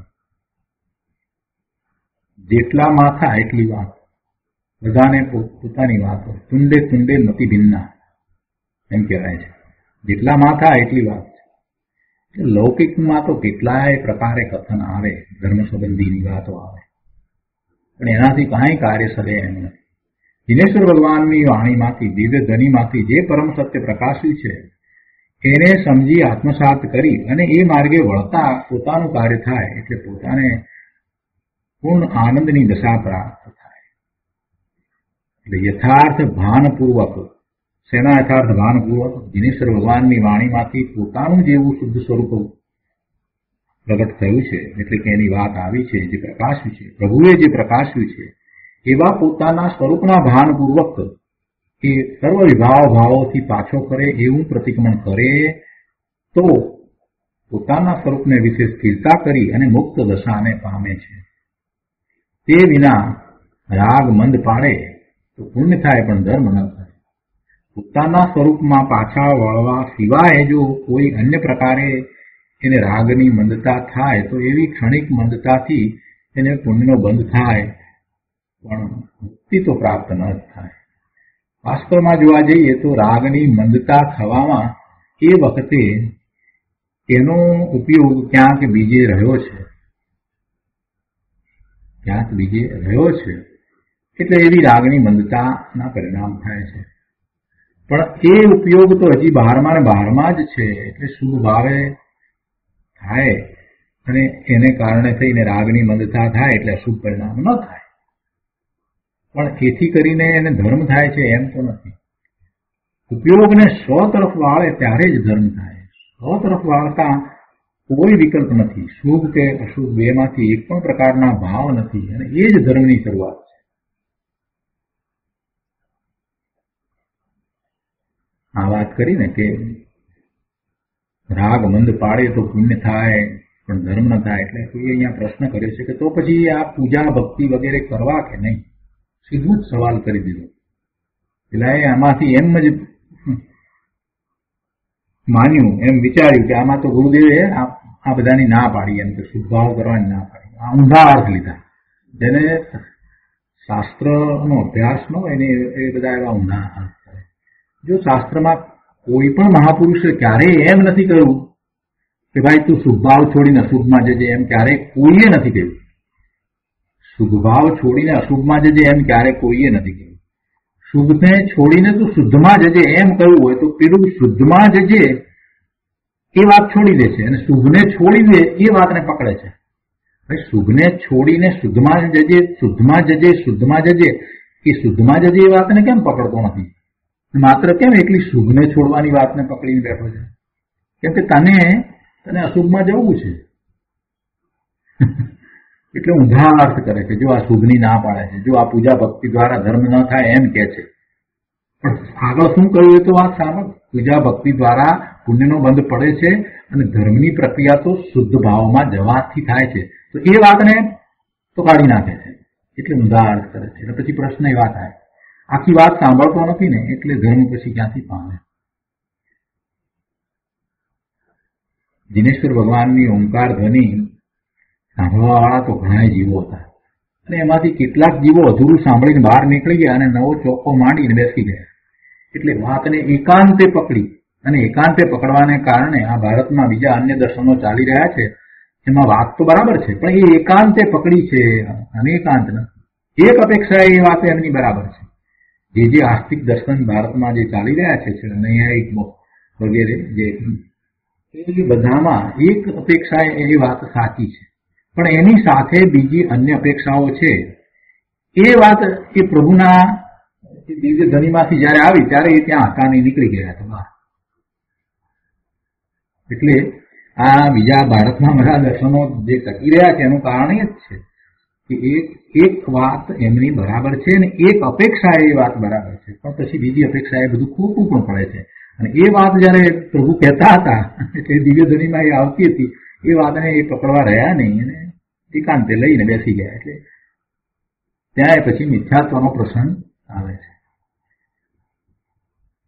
જેટલા માથા એટલી વાત, બધાને પોતાની વાત હોય. તુંડે તુંડે નથી ભિન્ના એમ કહેવાય છે. જેટલા માથા એટલી વાત છે. લૌકિકમાં તો કેટલાય પ્રકારે કથન આવે, ધર્મ સંબંધીની વાતો આવે, પણ એનાથી કાંઈ કાર્ય સરે એમ નથી. દિનેશ્વર ભગવાનની વાણીમાંથી, દિવ્ય ધ્વનિમાંથી જે પરમ સત્ય પ્રકાશ્યું છે, એને સમજી આત્મસાત કરી અને એ માર્ગે વળતા પોતાનું કાર્ય થાય, એટલે પોતાને પૂર્ણ આનંદની દશા પ્રાપ્ત થાય. એટલે યથાર્થ ભાનપૂર્વક, શેના યથાર્થ ભાનપૂર્વક? દિનેશ્વર ભગવાનની વાણીમાંથી પોતાનું જેવું શુદ્ધ સ્વરૂપ પ્રગટ થયું છે, એટલે કે એની વાત આવી છે, જે પ્રકાશ્યું છે, પ્રભુએ જે પ્રકાશ્યું છે, એવા પોતાના સ્વરૂપના ભાનપૂર્વક એ સર્વ વિભાવ ભાવોથી પાછો કરે એવું પ્રતિક્રમણ કરે, તો પોતાના સ્વરૂપને વિશે સ્થિરતા કરી અને મુક્ત દશાને પામે છે. તે વિના રાગ મંદ પાડે તો પુણ્ય થાય, પણ ધર્મ ન થાય. પોતાના સ્વરૂપમાં પાછા વળવા સિવાય જો કોઈ અન્ય પ્રકારે એને રાગની મંદતા થાય, તો એવી ક્ષણિક મંદતાથી એને પુણ્યનો બંધ થાય, પણ મુક્તિ તો પ્રાપ્ત ન જ થાય. વાસ્તવમાં જોવા જઈએ તો રાગની મંદતા થવામાં એ વખતે એનો ઉપયોગ ક્યાંક બીજે રહ્યો છે, ક્યાંક બીજે રહ્યો છે, એટલે એવી રાગની મંદતાના પરિણામ થાય છે. પણ એ ઉપયોગ તો હજી બહારમાં ને બહારમાં જ છે, એટલે શુભ ભાવે થાય અને એને કારણે થઈને રાગની મંદતા થાય, એટલે અશુભ પરિણામ ન થાય. પણ એથી કરીને એને ધર્મ થાય છે એમ તો નથી. ઉપયોગને સ્વ તરફ વાળે ત્યારે જ ધર્મ થાય. સ્વ તરફ વાળતા કોઈ વિકલ્પ નથી. શુભ કે અશુભ બેમાંથી એક પણ પ્રકારના ભાવ નથી, અને એ જ ધર્મની શરૂઆત છે. આ વાત કરીને કે રાગ મંદ પાડે તો પુણ્ય થાય, પણ ધર્મ ન થાય. એટલે કોઈ અહીંયા પ્રશ્ન કર્યો છે કે તો પછી આ પૂજા ભક્તિ વગેરે કરવા કે નહીં? સીધું જ સવાલ કરી દીધો. એટલે આમાંથી એમ જ માન્યું, એમ વિચાર્યું કે આમાં તો ગુરુદેવે આ બધાની ના પાડી, એમ કે શુભભાવ કરવાની ના પાડી. આ ઊંધા અર્થ લીધા. જેને શાસ્ત્રનો અભ્યાસ ન હોય ને એ બધા એવા ઊંધા અર્થ કરે. જો શાસ્ત્રમાં કોઈ પણ મહાપુરુષે ક્યારેય એમ નથી કહ્યું કે ભાઈ તું શુભભાવ છોડીને અશુભમાં જજે, એમ ક્યારેય કોઈએ નથી કહ્યું. શુભભાવ છોડીને અશુભમાં જજે એમ ક્યારે કોઈએ નથી કહ્યું. શુભને છોડીને તું શુદ્ધમાં જજે એમ કહ્યું હોય તો પેલું શુદ્ધમાં જજે એ વાત છોડી દે છે અને શુભને છોડી દે એ વાતને પકડે છે. ભાઈ શુભને છોડીને શુદ્ધમાં જજે, શુદ્ધમાં જજે, શુદ્ધમાં જજે, એ શુદ્ધમાં જજે એ વાતને કેમ પકડતો નથી? માત્ર કેમ એકલી શુભને છોડવાની વાતને પકડીને બેઠો છે? કેમ કે તને અશુભમાં જવું છે. એટલે ઊંધા અર્થ કરે છે. જો આ શુભની ના પાડે છે, જો આ પૂજા ભક્તિ દ્વારા ધર્મ ન થાય એમ કે છે, પણ આગળ શું કહ્યું એ તો વાત સાંભળ. પૂજા ભક્તિ દ્વારા પુણ્યનો બંધ પડે છે અને ધર્મની પ્રક્રિયા તો શુદ્ધ ભાવમાં જવાથી થાય છે. તો એ વાતને તો કાઢી નાખે છે. એટલે ઊંધા અર્થ કરે છે. એટલે પછી પ્રશ્ન એવા થાય, આખી વાત સાંભળતો નથી ને એટલે ધર્મ પછી ક્યાંથી પામે? દિનેશ્વર ભગવાનની ઓમકાર ધ્વનિ સાંભળવા વાળા તો ઘણા જીવો હતા અને એમાંથી કેટલાક જીવો અધૂરું સાંભળીને બહાર નીકળી ગયા અને નવો ચોખ્ખો માંડીને બેસી ગયા. એટલે વાતને એકાંતે પકડી અને એકાંતે પકડવાને કારણે આ ભારતમાં બીજા અન્ય દર્શનો ચાલી રહ્યા છે એમાં વાત તો બરાબર છે, પણ એ એકાંતે પકડી છે અને એકાંત નથી. એક અપેક્ષા એ વાત એમની બરાબર છે. જે આસ્તિક દર્શન ભારતમાં જે ચાલી રહ્યા છે નૈયાયિક વગેરે જે બધામાં એક અપેક્ષા એ વાત સાચી છે, પણ એની સાથે બીજી અન્ય અપેક્ષાઓ છે. એ વાત એ પ્રભુના દિવ્ય ધ્વનિમાંથી જયારે આવી ત્યારે એ ત્યાં હતા નહીં, નીકળી ગયા હતા બહાર. એટલે આ બીજા ભારતમાં બધા દર્શનો જે ટકી રહ્યા છે એનું કારણ એ જ છે કે એક વાત એમની બરાબર છે અને એક અપેક્ષા એ વાત બરાબર છે, પણ પછી બીજી અપેક્ષા એ બધું ખોટું પણ પડે છે. અને એ વાત જયારે પ્રભુ કહેતા હતા એટલે દિવ્ય ધ્વનિમાં એ આવતી હતી, એ વાતને એ પકડવા રહ્યા નહીં અને એકાંતે લઈને બેસી ગયા. એટલે ત્યાં પછી મિથ્યાત્વનો પ્રસંગ આવે છે.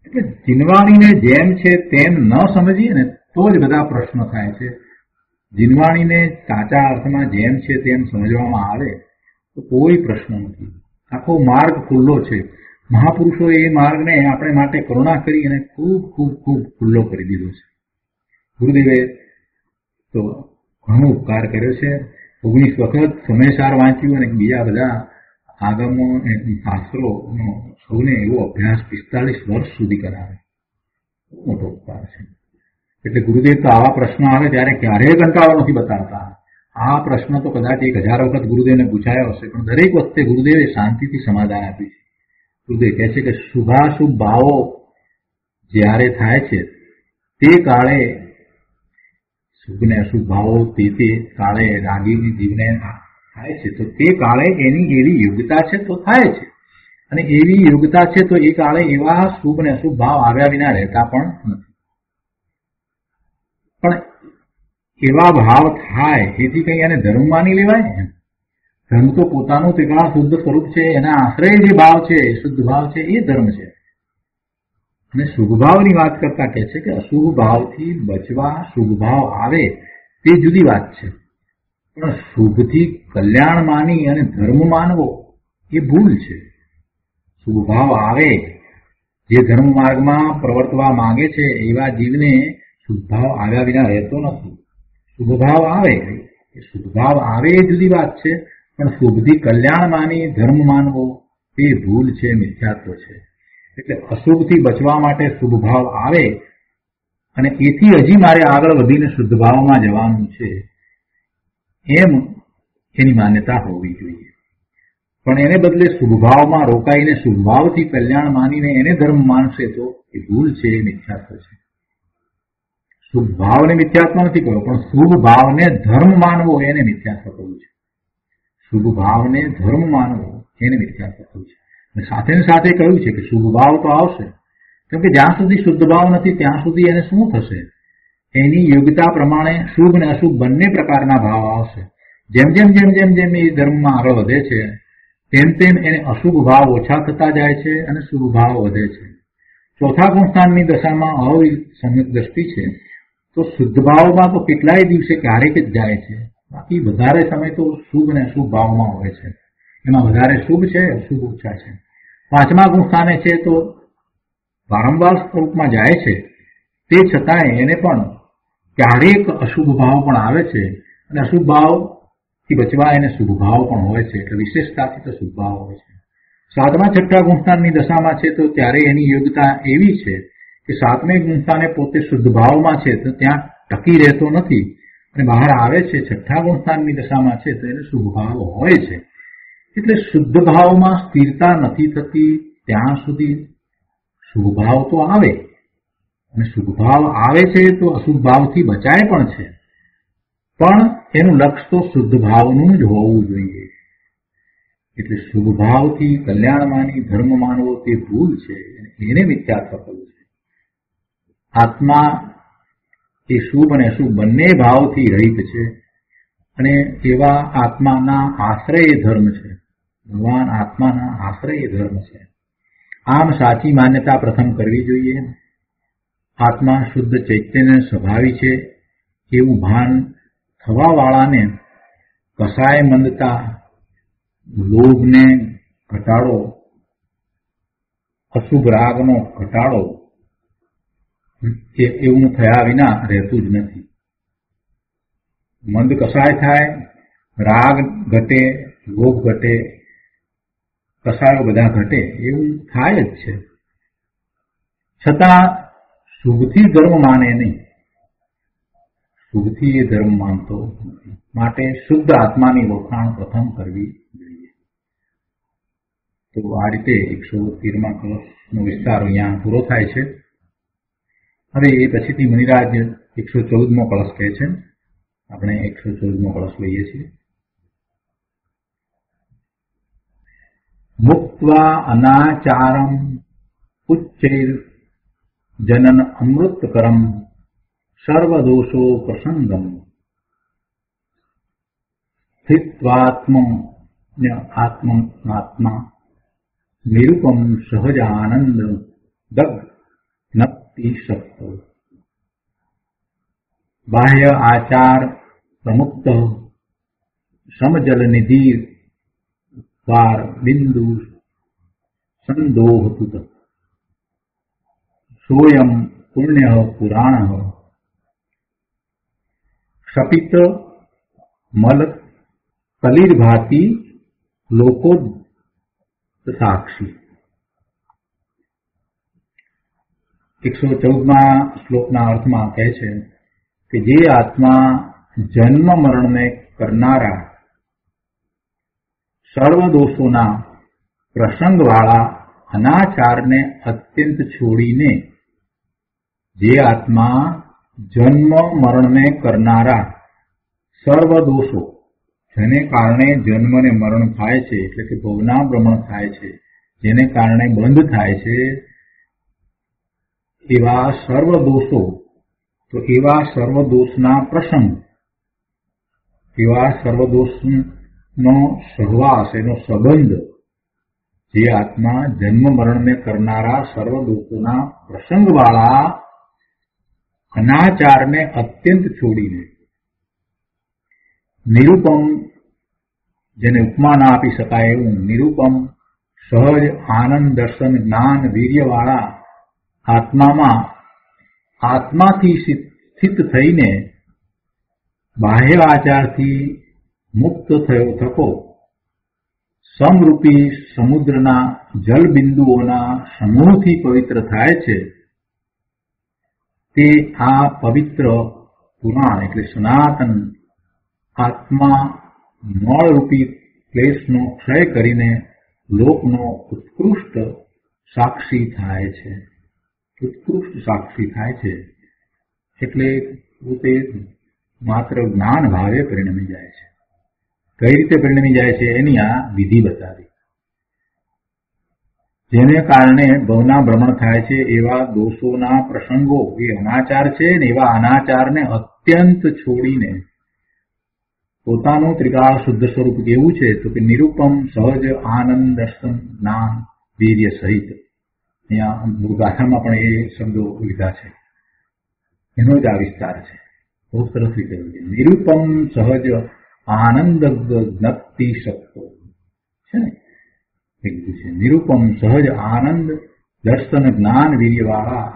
એટલે જીનવાણીને જેમ છે તેમ ન સમજીએ ને તો જ બધા પ્રશ્નો થાય છે. જીનવાણીને સાચા અર્થમાં જેમ છે તેમ સમજવામાં આવે તો કોઈ પ્રશ્ન નથી. આખો માર્ગ ખુલ્લો છે. મહાપુરુષોએ એ માર્ગને આપણે માટે કરુણા કરી અને ખૂબ ખૂબ ખૂબ ખુલ્લો કરી દીધો છે. ગુરુદેવે તો ઘણો ઉપકાર કર્યો છે. 19 વખત સમયસાર વાંચ્યું અને બીજા બધા આગમો શાસ્ત્રોનો સૌને એવો અભ્યાસ 45 વર્ષ સુધી કરાવે. મોટો ઉપકાર છે. એટલે ગુરુદેવ તો આવા પ્રશ્નો આવે ત્યારે ક્યારેય કંટાળો નથી બતાવતા. આ પ્રશ્ન તો કદાચ 1000 વખત ગુરુદેવને પૂછાયો હશે, પણ દરેક વખતે ગુરુદેવે શાંતિથી સમાધાન આપ્યું છે. ગુરુદેવ કહે છે કે શુભાશુભ ભાવો જ્યારે થાય છે તે કાળે શુભ ને અશુભ ભાવો તે કાળે રાગીની જીવને થાય છે તો તે કાળે એની એવી યોગ્યતા છે તો થાય છે, અને એવી યોગ્યતા છે તો એ કાળે એવા શુભ ને અશુભ ભાવ આવ્યા વિના રહેતા પણ નથી. પણ એવા ભાવ થાય એથી કઈ એને ધર્મ માની લેવાય? ધર્મ તો પોતાનું ત્રિકાળ શુદ્ધ સ્વરૂપ છે, એના આશ્રય જે ભાવ છે શુદ્ધ ભાવ છે એ ધર્મ છે. અને શુભ ભાવની વાત કરતા કહે છે કે અશુભ ભાવથી બચવા શુભ ભાવ આવે તે જુદી વાત છે, પણ શુભથી કલ્યાણ માની અને ધર્મ માનવો એ ભૂલ છે. શુભ ભાવ આવે, જે ધર્મ માર્ગમાં પ્રવર્તવા માંગે છે એવા જીવને શુભ ભાવ આવ્યા વિના રહેતો નથી. શુભ ભાવ આવે, શુભ ભાવ આવે એ જુદી વાત છે, પણ શુભથી કલ્યાણ માની ધર્મ માનવો એ ભૂલ છે, મિથ્યાત્વ છે. એટલે અશુભથી બચવા માટે શુભ ભાવ આવે અને એથી હજી મારે આગળ વધીને શુદ્ધ ભાવમાં જવાનું છે એમ એની માન્યતા હોવી જોઈએ. પણ એને બદલે શુભ ભાવમાં રોકાઈને શુભ ભાવથી કલ્યાણ માનીને એને ધર્મ માનશે તો એ ભૂલ છે, એ મિથ્યાત્વ છે. શુભ ભાવને મિથ્યાત્વ નથી કહ્યું, પણ શુભ ભાવને ધર્મ માનવો એને મિથ્યાત્વ કહ્યું છે. શુભ ભાવને ધર્મ માનવો એને મિથ્યાત્વ કહ્યું છે. અને સાથે ને સાથે કહ્યું છે કે શુભ ભાવ તો આવશે, કેમ કે જ્યાં સુધી શુદ્ધ ભાવ નથી ત્યાં સુધી એને શું થશે? એની યોગ્યતા પ્રમાણે શુભ અને અશુભ બંને પ્રકારના ભાવ આવશે. જેમ જેમ જેમ જેમ જેમ એ ધર્મમાં આગળ વધે છે તેમ તેમ એને અશુભ ભાવ ઓછા થતા જાય છે અને શુભ ભાવ વધે છે. ચોથા ગુણસ્થાનની દશામાં અસંયત દ્રષ્ટિ છે તો શુદ્ધ ભાવમાં તો કેટલાય દિવસે ક્યારેક જ જાય છે, બાકી વધારે સમય તો શુભ અને અશુભ ભાવમાં હોય છે. એમાં વધારે શુભ છે, અશુભ ઓછા છે. પાંચમા ગુણસ્થાને છે તો વારંવાર સ્વરૂપમાં જાય છે, તે છતાંય એને પણ ક્યારેક અશુભ ભાવ પણ આવે છે અને અશુભ ભાવથી બચવા એને શુભ ભાવ પણ હોય છે. એટલે વિશેષતાથી તો શુભ ભાવ હોય છે. સાતમા છઠ્ઠા ગુણસ્થાનની દશામાં છે તો ત્યારે એની યોગ્યતા એવી છે કે સાતમે ગુણસ્થાને પોતે શુદ્ધ ભાવમાં છે તો ત્યાં ટકી રહેતો નથી અને બહાર આવે છે, છઠ્ઠા ગુણસ્થાનની દશામાં છે તો એને શુભ ભાવ હોય છે. એટલે શુદ્ધ ભાવમાં સ્થિરતા નથી થતી ત્યાં સુધી શુભ ભાવ તો આવે, અને શુભ ભાવ આવે છે તો અશુભ ભાવથી બચાય પણ છે, પણ એનું લક્ષ્ય તો શુદ્ધ ભાવનું જ હોવું જોઈએ. એટલે શુભ ભાવથી કલ્યાણ માની ધર્મ માનવો તે ભૂલ છે, એને મિથ્યાત્વ કરવું છે. આત્મા એ શુભ અને અશુભ બંને ભાવથી રહિત છે અને એવા આત્માના આશ્રય ધર્મ છે. ભગવાન આત્માના આશ્રય ધર્મ છે. આમ સાચી માન્યતા પ્રથમ કરવી જોઈએ. આત્મા શુદ્ધ ચૈતન્ય સ્વભાવી છે એવું ભાન થવા વાળાને કસાય મંદતા, લોભને ઘટાડો, અશુભ રાગનો ઘટાડો એવું થયા વિના રહેતું જ નથી. મંદ કસાય થાય, રાગ ઘટે, લોભ ઘટે, કસાયો બધા ઘટે એવું થાય જ છે. છતાં શુભથી ધર્મ માને નહીં, શુભથી એ ધર્મ માનતો નથી. માટે શુદ્ધ આત્માની વખાણ પ્રથમ કરવી જોઈએ. તો આ રીતે 113મા કલશનો વિસ્તાર અહીંયા પૂરો થાય છે. હવે એ પછીથી મુનિરાજ 114મો કળશ કહે છે. આપણે 114મો કળશ લઈએ છીએ. મુક્ત્વા અનાચારમ ઉચ્ચૈર જનન અમૃતકરમ સર્વદોષો પ્રસંગમ સ્થિત્વાત્મા નિરૂપમ સહજાનંદ દગ નક્તિ શક્ત બાહ્ય આચાર પ્રમુક્ત સમજલનિધિ વાર બિંદુ સંદોહતુત સોયમ પુણ્ય પુરાણ ક્ષપિત મલ કલિર્ભાતિ લોકો સાક્ષી. 114મા શ્લોકના અર્થમાં કહે છે કે જે આત્મા જન્મ મરણને કરનારા સર્વ દોષોના પ્રસંગવાળા અનાચારને અત્યંત છોડીને, જે આત્મા જન્મ મરણને કરનારા સર્વ દોષો, જેને કારણે જન્મ અને મરણ થાય છે, એટલે કે ભવના ભ્રમણ થાય છે, જેને કારણે બંધ થાય છે, એવા સર્વ દોષો, તો એવા સર્વ દોષના પ્રસંગ, એવા સર્વ દોષનો સહવાસ, એનો સંબંધ, જે આત્મા જન્મ મરણને કરનારા સર્વ દોષોના પ્રસંગવાળા અનાચારને અત્યંત છોડીને, નિરૂપમ, જેને ઉપમા ના આપી શકાય એવું નિરૂપમ, સહજ આનંદ દર્શન જ્ઞાન વીર્યવાળા આત્મામાં આત્માથી સ્થિત થઈને બાહ્ય આચારથી મુક્ત થયો થકો સમરૂપી સમુદ્રના જલબિંદુઓના સમૂહથી પવિત્ર થાય છે. તે આ પવિત્ર પુરાણ એટલે સનાતન આત્મા મળરૂપી ક્લેશનો ક્ષય કરીને લોકનો ઉત્કૃષ્ટ સાક્ષી થાય છે. ઉત્કૃષ્ટ સાક્ષી થાય છે એટલે પોતે માત્ર જ્ઞાન ભાવે પરિણમી જાય છે. કઈ રીતે પરિણમી જાય છે એની આ વિધિ બતાવી. જેને કારણે ભવના ભ્રમણ થાય છે એવા દોષોના પ્રસંગો એ અનાચાર છે ને એવા અનાચારને અત્યંત છોડીને પોતાનું ત્રિકાળ શુદ્ધ સ્વરૂપ કેવું છે તો કે નિરૂપમ સહજ આનંદ દર્શન જ્ઞાન વીર્ય સહિત. અહીંયા મૂળગાથામાં પણ એ શબ્દો લીધા છે, એનો જ આ વિસ્તાર છે. બહુ સરસ રીતે નિરૂપમ સહજ આનંદ જ્ઞપ્તિ શકતો છે ને કીધું છે. નિરૂપમ સહજ આનંદ દર્શન જ્ઞાન વીર્યવાળા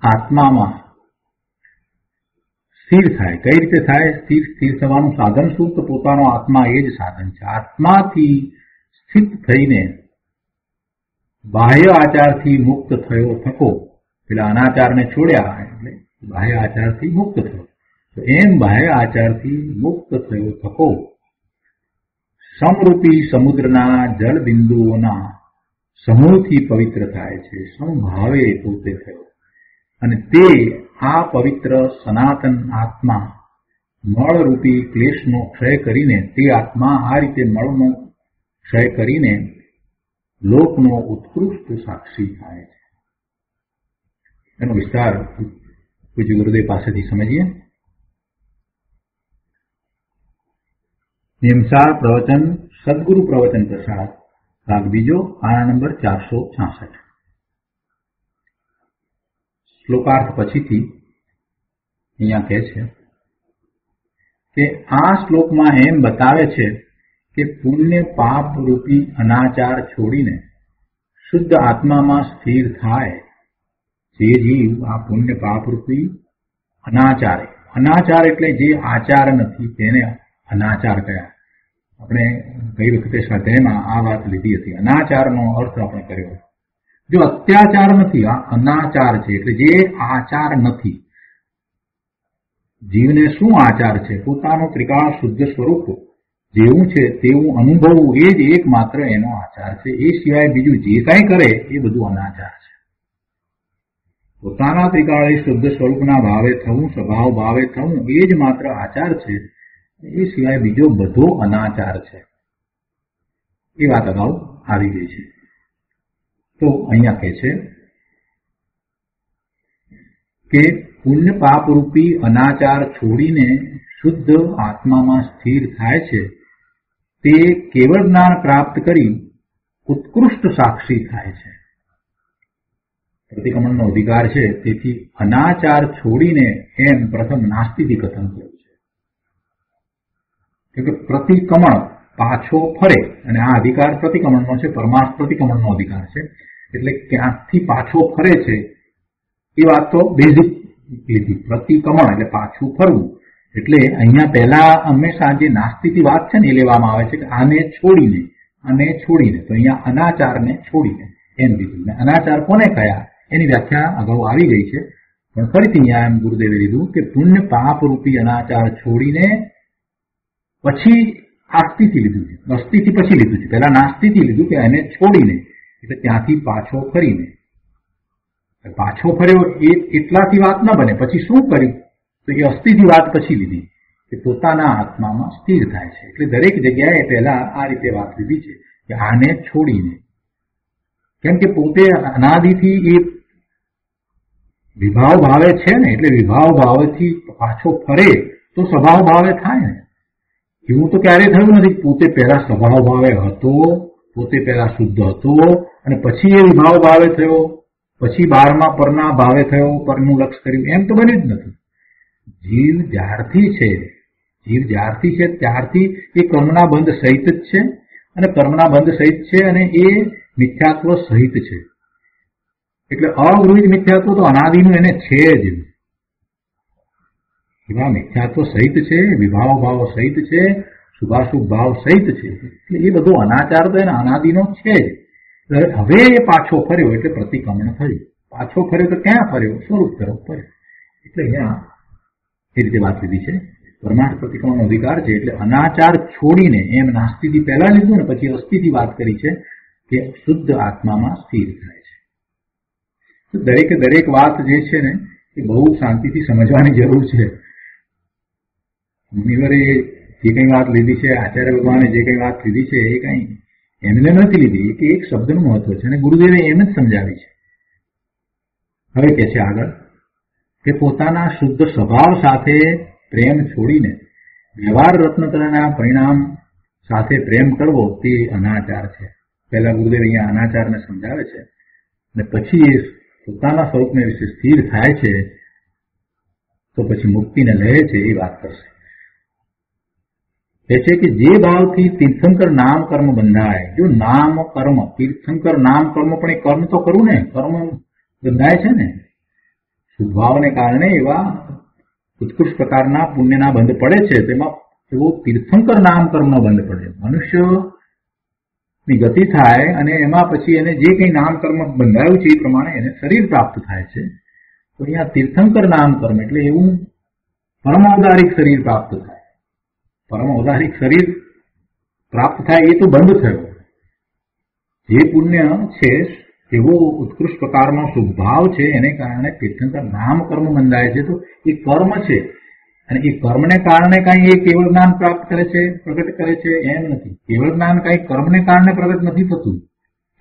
આત્મામાં સ્થિર થાય. કઈ રીતે થાય? સ્થિર થવાનું સાધન શું? તો પોતાનો આત્મા એ જ સાધન છે. આત્માથી સ્થિત થઈને બાહ્ય આચારથી મુક્ત થયો થકો પેલા અનાચારને છોડ્યા એટલે બાહ્ય આચારથી મુક્ત થયો. તો એમ બાહ્ય આચારથી મુક્ત થયો થકો સમરૂપી સમુદ્રના જળબિંદુઓના સમૂહથી પવિત્ર થાય છે. સમભાવે પોતે થયો અને તે આ પવિત્ર સનાતન આત્મા મળરૂપી ક્લેશનો ક્ષય કરીને, તે આત્મા આ રીતે મળનો ક્ષય કરીને લોકનો ઉત્કૃષ્ટ સાક્ષી થાય છે. એનો વિસ્તાર પૂજ્ય ગુરુદેવ પાસેથી સમજીએ. નિયમસાર પ્રવચન સદગુરુ પ્રવચન પ્રસાદ ભાગ બીજો, પાના નંબર 466. શ્લોકાર્થ પછીથી અહીંયા કહે છે કે આ શ્લોકમાં એમ બતાવે છે કે પુણ્ય પાપ રૂપી અનાચાર છોડીને શુદ્ધ આત્મામાં સ્થિર થાય જે જીવ આ પુણ્ય પાપ રૂપી અનાચાર એટલે જે આચાર નથી તેને અનાચાર કયા. આપણે ગઈ વખતે સ્વાધ્યાયમાં આ વાત લીધી હતી. અનાચારનો અર્થ આપણે કર્યો. જો અત્યાચાર નથી, આ અનાચાર છે એટલે જે આચાર નથી. જીવને શું આચાર છે? પોતાનું ત્રિકાળ શુદ્ધ સ્વરૂપ જેવું છે તેવું અનુભવવું એ જ એકમાત્ર એનો આચાર છે. એ સિવાય બીજું જે કાંઈ કરે એ બધું અનાચાર છે. પોતાના ત્રિકાળી શુદ્ધ સ્વરૂપના ભાવે થવું, સ્વભાવ ભાવે થવું એ જ માત્ર આચાર છે. એ સિવાય બીજો બધો અનાચાર છે. એ વાત અગાઉ આવી ગઈ છે. તો અહીંયા કહે છે કે પુણ્ય પાપ રૂપી અનાચાર છોડીને શુદ્ધ આત્મામાં સ્થિર થાય છે તે કેવળ જ્ઞાન પ્રાપ્ત કરી ઉત્કૃષ્ટ સાક્ષી થાય છે. પ્રતિક્રમણનો અધિકાર છે, તેથી અનાચાર છોડીને એમ પ્રથમ નાસ્તિથી કથન કર્યું છે કે પ્રતિક્રમણ પાછો ફરે, અને આ અધિકાર પ્રતિક્રમણનો છે, પરમાર્થ પ્રતિક્રમણનો અધિકાર છે. એટલે ક્યાંથી પાછો ફરે છે એ વાત તો બેઝિક લીધી. પ્રતિક્રમણ એટલે પાછું ફરવું. એટલે અહીંયા પહેલા હંમેશા જે નાસ્તિકની વાત છે ને એ લેવામાં આવે છે કે આને છોડીને. તો અહીંયા અનાચારને છોડીને એમ લીધું. અનાચાર કોને કયા એની વ્યાખ્યા અગાઉ આવી ગઈ છે, પણ ફરીથી અહીંયા એમ ગુરુદેવે લીધું કે પુણ્ય પાપ રૂપી અનાચાર છોડીને પછી આસ્તિથી લીધું છે, અસ્તિથી પછી લીધું છે. પહેલા નાસ્તિથી લીધું કે એને છોડીને, એટલે ત્યાંથી પાછો ફરીને. પાછો ફર્યો એ એટલાથી વાત ન બને. પછી શું કર્યું? તો એ અસ્થિથી વાત પછી લીધી કે પોતાના આત્મામાં સ્થિર થાય છે. એટલે દરેક જગ્યાએ પહેલા આ રીતે વાત લીધી છે કે આને છોડીને. કેમ કે પોતે અનાદિથી એ વિભાવ ભાવે છે ને, એટલે વિભાવ ભાવથી પાછો ફરે તો સ્વભાવ ભાવે થાય ને. એવું તો ક્યારેય થયું નથી. પોતે પહેલા સ્વભાવ ભાવે હતો, પોતે પહેલા શુદ્ધ હતો અને પછી એ વિભાવ ભાવે થયો, પછી 12મા પરના ભાવે થયો, પરનું લક્ષ કર્યું, એમ તો બન્યું જ નથી. જીવ જ્યારથી છે ત્યારથી એ કર્મના બંધ સહિત જ છે, અને કર્મના બંધ સહિત છે, અને એ મિથ્યાત્વ સહિત છે. એટલે અગૃહિત મિથ્યાત્વ તો અનાદિનું એને છે જ. એવા મિથ્યાત્વ સહિત છે, વિભાવ ભાવ સહિત છે, શુભાશુભ ભાવ સહિત છે. એટલે એ બધો અનાચાર તો એના અનાદિનો છે જ. હવે એ પાછો ફર્યો એટલે પ્રતિક્રમણ થયું. પાછો ફર્યો તો ક્યાં ફર્યો? સ્વરૂપ તરફ ફર્યો. એટલે અહીંયા એ રીતે વાત લીધી છે. પરમાર્થ પ્રતિક્રમણનો અધિકાર છે. એટલે અનાચાર છોડીને એમ નાસ્તિથી પહેલા લીધું ને પછી અસ્થિથી વાત કરી છે કે શુદ્ધ આત્મામાં સ્થિર થાય છે. તો દરેક વાત જે છે ને એ બહુ શાંતિથી સમજવાની જરૂર છે. મુનિવરે જે કઈ વાત લીધી છે, આચાર્ય ભગવાને જે કઈ વાત લીધી છે એ કઈ એમને નથી લીધી, કે એક શબ્દનું મહત્વ છે અને ગુરુદેવે એમ જ સમજાવી છે. હવે કે છે આગળ કે પોતાના શુદ્ધ સ્વભાવ સાથે પ્રેમ છોડીને વ્યવહાર રત્નત્રયના પરિણામ સાથે પ્રેમ કરવો તે અનાચાર છે. પહેલા ગુરુદેવ અહીંયા અનાચારને સમજાવે છે અને પછી એ પોતાના સ્વરૂપને વિશે સ્થિર થાય છે તો પછી મુક્તિને લે છે એ વાત કરશે. કહે છે કે જે ભાવથી તીર્થંકર નામ કર્મ બંધાય. જો નામ કર્મ, તીર્થંકર નામ કર્મ, પણ એ કર્મ તો કરવું ને, કર્મ બંધાય છે ને. શુદ્ધભાવને કારણે એવા ઉત્કૃષ્ટ પ્રકારના પુણ્યના બંધ પડે છે. તેમાં એવો તીર્થંકર નામ કર્મનો બંધ પડે. મનુષ્ય ની ગતિ થાય અને એમાં પછી એને જે કંઈ નામકર્મ બંધાયું છે એ પ્રમાણે એને શરીર પ્રાપ્ત થાય છે. તો અહીંયા તીર્થંકર નામકર્મ એટલે એવું પરમ ઔદારિક શરીર પ્રાપ્ત થાય. પરમ ઔદારિક શરીર પ્રાપ્ત થાય એ તો બંધ થયો. જે પુણ્ય છે એવો ઉત્કૃષ્ટ પ્રકારનો શુભભાવ છે એને કારણે તીર્થંકર નામકર્મ બંધાય છે. તો એ કર્મ છે અને એ કર્મને કારણે કાંઈ એ કેવળ જ્ઞાન પ્રાપ્ત કરે છે, પ્રગટ કરે છે એમ નથી. કેવળ જ્ઞાન કાંઈ કર્મને કારણે પ્રગટ નથી થતું.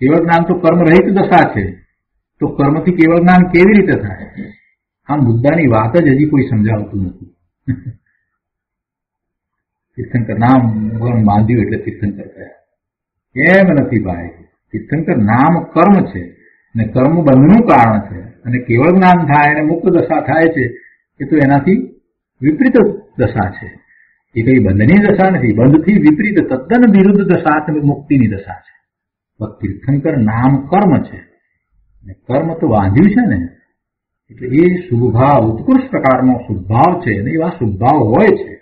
કેવળ જ્ઞાન તો કર્મ રહિત દશા છે. તો કર્મથી કેવળ જ્ઞાન કેવી રીતે થાય? આ મુદ્દાની વાત જ હજી કોઈ સમજાવતું નથી. તીર્થંકર નામ બાંધ્યું એટલે તીર્થંકર કયા એમ નથી ભાઈ. તીર્થંકર નામ કર્મ છે અને કર્મ બંધનું કારણ છે અને કેવળ જ્ઞાન થાય અને મુક્ત દશા થાય છે એ તો એનાથી વિપરીત દશા છે. એ કઈ બંધની દશા નથી. બંધથી વિપરીત તદ્દન વિરુદ્ધ દશા મુક્તિની દશા છે. તીર્થંકર નામ કર્મ છે અને કર્મ તો બાંધ્યું છે ને એટલે એ શુભભાવ ઉત્કૃષ્ટ પ્રકારનો શુભભાવ છે અને એવા શુભભાવ હોય છે.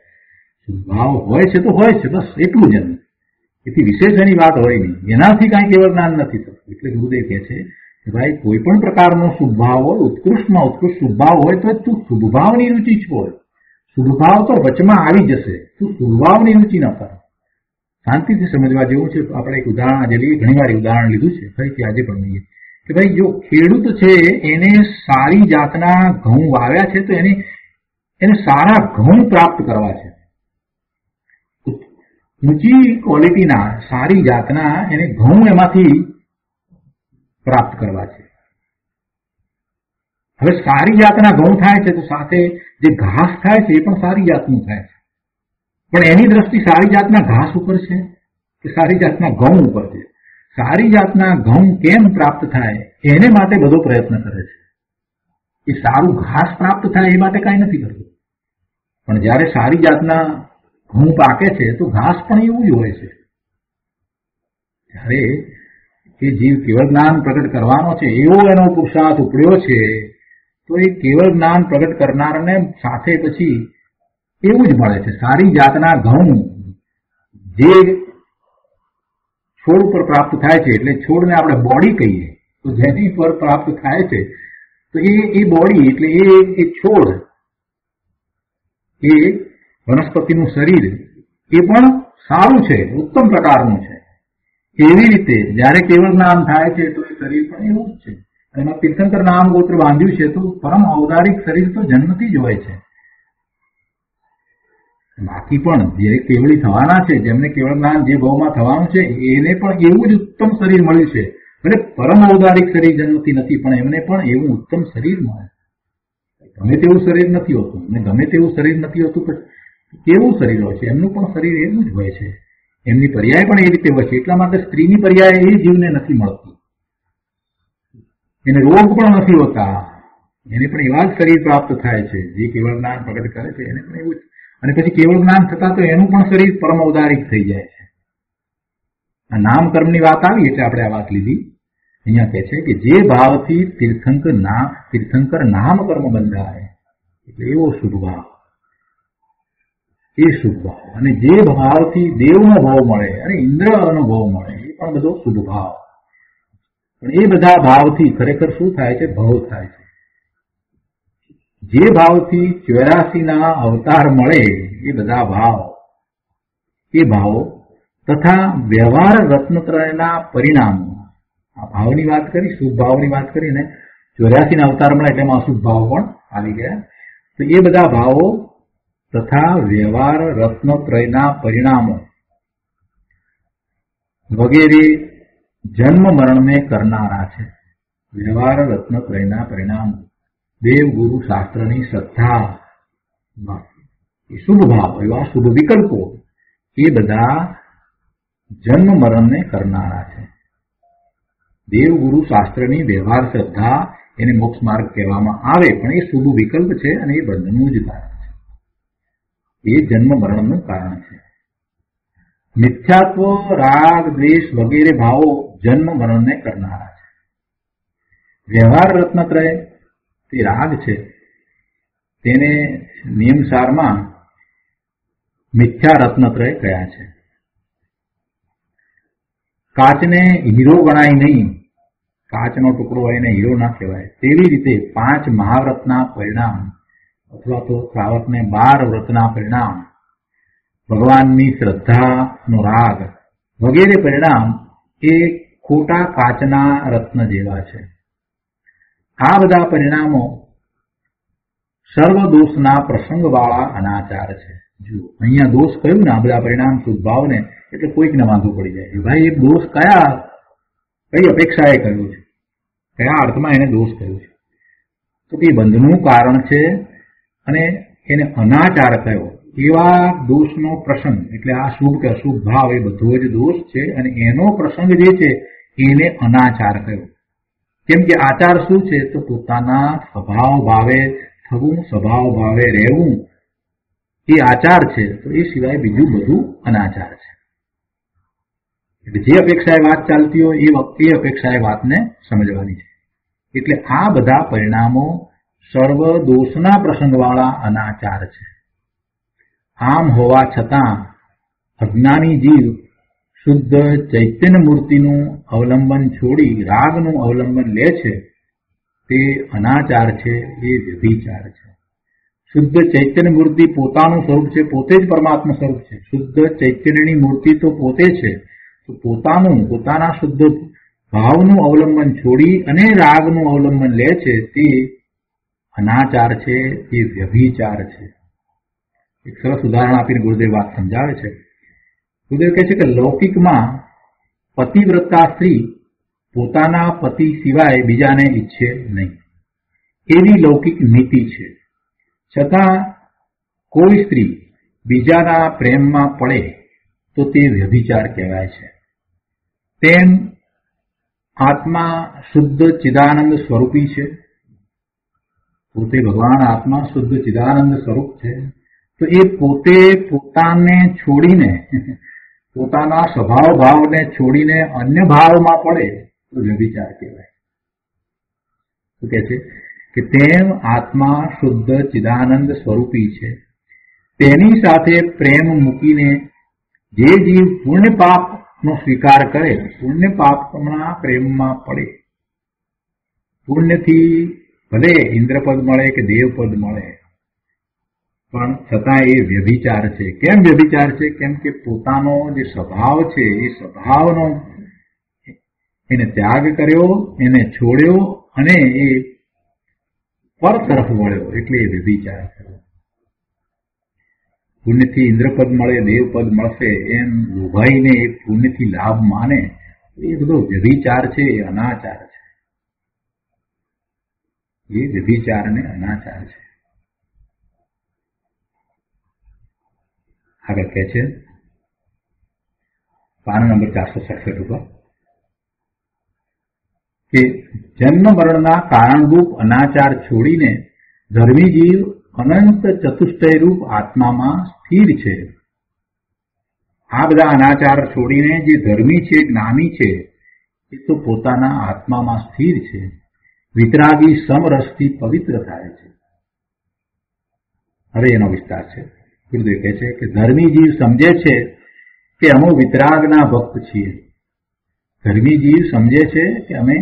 શુભભાવ હોય છે તો હોય છે, બસ એટલું જ. એથી વિશેષ એની વાત હોય નહીં. એનાથી કાંઈ કેવળ જ્ઞાન નથી થતું. એટલે ગુરુદેવ કહે છે કે ભાઈ કોઈ પણ પ્રકારનો શુભભાવ હોય, ઉત્કૃષ્ટમાં ઉત્કૃષ્ટ શુભભાવ હોય તો તું શુભભાવની રુચિ છોડ. શુભભાવ તો વચમાં આવી જશે. તું શુભભાવની રુચિ ન કર. શાંતિથી સમજવા જેવું છે. આપણે એક ઉદાહરણ આજે લઈએ, ઘણી વાર ઉદાહરણ લીધું છે, ફરીથી આજે પણ લઈએ કે ભાઈ જો ખેડૂત છે એને સારી જાતના ઘઉં વાવ્યા છે તો એને સારા ઘઉં પ્રાપ્ત કરવા છે. ઊંચી ક્વોલિટીના સારી જાતના એને ઘઉં એમાંથી પ્રાપ્ત કરવા છે. હવે સારી જાતના ઘઉં થાય છે તો સાથે જે ઘાસ થાય છે એ પણ સારી જાતનું થાય છે. પણ એની દ્રષ્ટિ સારી જાતના ઘાસ ઉપર છે કે સારી જાતના ઘઉં ઉપર છે? સારી જાતના ઘઉં કેમ પ્રાપ્ત થાય એને માટે બધો પ્રયત્ન કરે છે. એ સારું ઘાસ પ્રાપ્ત થાય એ માટે કાંઈ નથી કરતું. પણ જ્યારે સારી જાતના ઘઉં પાકે છે તો ઘાસ પણ એવું જ હોય છે. જ્યારે એ જીવ કેવળ જ્ઞાન પ્રગટ કરવાનો છે એવો એનો પુરુષાર્થ ઉપડ્યો છે તો એ કેવળ જ્ઞાન પ્રગટ કરનારને સાથે પછી એવું જ મળે છે. સારી જાતના ઘઉં જે છોડ ઉપર પ્રાપ્ત થાય છે એટલે છોડને આપણે બોડી કહીએ તો જેની પર પ્રાપ્ત થાય છે તો એ બોડી એટલે એ છોડ, એ વનસ્પતિનું શરીર એ પણ સારું છે, ઉત્તમ પ્રકારનું છે. એવી રીતે જયારે કેવળ જ્ઞાન થાય છે તો એ શરીર પણ એવું જ છે. એમાં તીર્થંકર નામ ગોત્ર બાંધ્યું છે તો પરમ ઔદારિક શરીર તો જન્મથી જ હોય છે. બાકી પણ જે કેવળી થવાના છે, જેમને કેવળ જ્ઞાન જે ભાવમાં થવાનું છે એને પણ એવું જ ઉત્તમ શરીર મળ્યું છે. એટલે પરમ ઔદારિક શરીર જન્મથી નથી પણ એમને પણ એવું ઉત્તમ શરીર મળે. ગમે તેવું શરીર નથી હોતું ને ગમે તેવું શરીર નથી હોતું પણ કેવું શરીર હોય છે એમનું પણ શરીર એવું જ હોય છે. એમની પર્યાય પણ એ રીતે હોય છે. એટલા માટે સ્ત્રીની પર્યાય એ જીવને નથી મળતી. એને રોગ પણ નથી હોતા. એને પણ એવા જ શરીર પ્રાપ્ત થાય છે જે કેવળ જ્ઞાન પ્રગટ કરે છે એને પણ એવું જ. અને પછી કેવળ જ્ઞાન થતા તો એનું પણ શરીર પરમ ઔદારિક થઈ જાય છે. આ નામ કર્મની વાત આવી એટલે આપણે આ વાત લીધી. અહીંયા કહે છે કે જે ભાવથી તીર્થંકર નામ કર્મ બંધાય એટલે એવો શુભ ભાવ, એ શુભ ભાવ. અને જે ભાવથી દેવનો ભાવ મળે અને ઇન્દ્રનો ભાવ મળે એ પણ બધો શુભ ભાવ. પણ એ બધા ભાવથી ખરેખર શું થાય છે? ભવ થાય છે. જે ભાવથી 84ના અવતાર મળે એ બધા ભાવ, એ ભાવો તથા વ્યવહાર રત્નત્રયના પરિણામો. આ ભાવની વાત કરી, શુભ ભાવની વાત કરી ને 84ના અવતાર મળે એટલે એમાં અશુભ ભાવ પણ આવી ગયા. તો એ બધા ભાવો તથા વ્યવહાર રત્નત્રયના પરિણામો વગેરે જન્મ મરણને કરનારા છે. વ્યવહાર રત્નત્રયના પરિણામો, દેવ ગુરુ શાસ્ત્રની શ્રદ્ધા, એ શુભ ભાવ, એવા શુભ વિકલ્પો એ બધા જન્મ મરણને કરનારા છે. દેવ ગુરુ શાસ્ત્રની વ્યવહાર શ્રદ્ધા એને મોક્ષ માર્ગ કહેવામાં આવે પણ એ શુભ વિકલ્પ છે અને એ બંધનું જ કારણ છે. એ જન્મ મરણનું કારણ છે. મિથ્યાત્વ, રાગ, દ્વેષ વગેરે ભાવો જન્મ મરણને કરનારા છે. વ્યવહાર રત્નત્રય તે રાગ છે, તેને નિયમસારમાં મિથ્યા રત્નત્રય કયા છે. કાચને હીરો ગણાય નહીં, કાચનો ટુકડો હોય એને હીરો ના કહેવાય. તેવી રીતે 5 મહાવ્રતના પરિણામ અથવા તો શ્રાવકને 12 વ્રતના પરિણામ, ભગવાનની શ્રદ્ધાનો રાગ વગેરે પરિણામ એ ખોટા કાચના રત્ન જેવા છે. આ બધા પરિણામો સર્વદોષના પ્રસંગવાળા અનાચાર છે. જો અહીંયા દોષ કહ્યું ને, આ બધા પરિણામ શુદ્ધભાવને, એટલે કોઈકને વાંધો પડી જાય ભાઈ એ દોષ કઈ અપેક્ષાએ કહ્યું છે, કયા અર્થમાં એને દોષ કહ્યું છે. તો કે બંધનું કારણ છે અને એને અનાચાર કયો, એવા દોષનો પ્રસંગ એટલે આ શુભ કે અશુભ ભાવ એ બધો જ દોષ છે અને એનો પ્રસંગ જે છે એને અનાચાર કયો. કેમ કે આચાર શું છે? તો પોતાના સ્વભાવ ભાવે થવું, સ્વભાવ ભાવે રહેવું એ આચાર છે. તો એ સિવાય બીજું બધું અનાચાર છે. એટલે જે અપેક્ષાએ વાત ચાલતી હોય એ અપેક્ષાએ વાતને સમજવાની છે. એટલે આ બધા પરિણામો સર્વ દોષના પ્રસંગવાળા અનાચાર છે. આમ હોવા છતાં અજ્ઞાની જીવ શુદ્ધ ચૈતન્ય મૂર્તિનું અવલંબન છોડી રાગનું અવલંબન લે છે, તે અનાચાર છે, એ વ્યભિચાર છે. શુદ્ધ ચૈતન્ય મૂર્તિ પોતાનું સ્વરૂપ છે, પોતે જ પરમાત્મા સ્વરૂપ છે. શુદ્ધ ચૈતન્યની મૂર્તિ તો પોતે છે, તો પોતાના શુદ્ધ ભાવનું અવલંબન છોડી અને રાગનું અવલંબન લે છે, તે અનાચાર છે, તે વ્યભિચાર છે. એક સરસ ઉદાહરણ આપીને ગુરુદેવ વાત સમજાવે છે. ગુરુદેવ કહે છે કે લૌકિકમાં પતિવ્રતા સ્ત્રી પોતાના પતિ સિવાય બીજાને ઈચ્છે નહીં, એવી લૌકિક નીતિ છે. છતાં કોઈ સ્ત્રી બીજાના પ્રેમમાં પડે તો તે વ્યભિચાર કહેવાય છે. તેમ આત્મા શુદ્ધ ચિદાનંદ સ્વરૂપી છે, પોતે ભગવાન આત્મા શુદ્ધ ચિદાનંદ સ્વરૂપ છે. તો એ પોતે પોતાને છોડીને, પોતાના સ્વભાવ ભાવને છોડીને અન્ય ભાવમાં પડે તો વ્યભિચાર કહેવાય. શું કહે છે કે તેમ આત્મા શુદ્ધ ચિદાનંદ સ્વરૂપી છે, તેની સાથે પ્રેમ મૂકીને જે જીવ પુણ્ય પાપનો સ્વીકાર કરે, પુણ્ય પાપના પ્રેમમાં પડે, પુણ્યથી ભલે ઇન્દ્રપદ મળે કે દેવપદ મળે, પણ છતાં એ વ્યભિચાર છે. કેમ વ્યભિચાર છે? કેમ કે પોતાનો જે સ્વભાવ છે એ સ્વભાવનો એને ત્યાગ કર્યો, એને છોડ્યો અને એ પર તરફ વળ્યો, એટલે એ વ્યભિચાર કર્યો. પુણ્યથી ઇન્દ્રપદ મળે, દેવપદ મળશે એમ લોભાઈને એ પુણ્યથી લાભ માને, એ બધો વ્યભિચાર છે, એ અનાચાર છે. એ વ્યભિચાર ને અનાચાર છે. આગળ કહે છે પાના નંબર 467 ઉપર કે જન્મ મરણના કારણરૂપ અનાચાર છોડીને ધર્મી જીવ અનંત ચતુષ્ટયરૂપ આત્મામાં સ્થિર છે. આ બધા અનાચાર છોડીને જે ધર્મી છે, જ્ઞાની છે, એ તો પોતાના આત્મામાં સ્થિર છે. વિતરાગી સમરસથી પવિત્ર થાય છે. હવે એનો વિસ્તાર છે. ગુરુદેવ કહે છે કે ધર્મી જીવ સમજે છે કે અમે વિતરાગના ભક્ત છીએ. ધર્મી જીવ સમજે છે કે અમે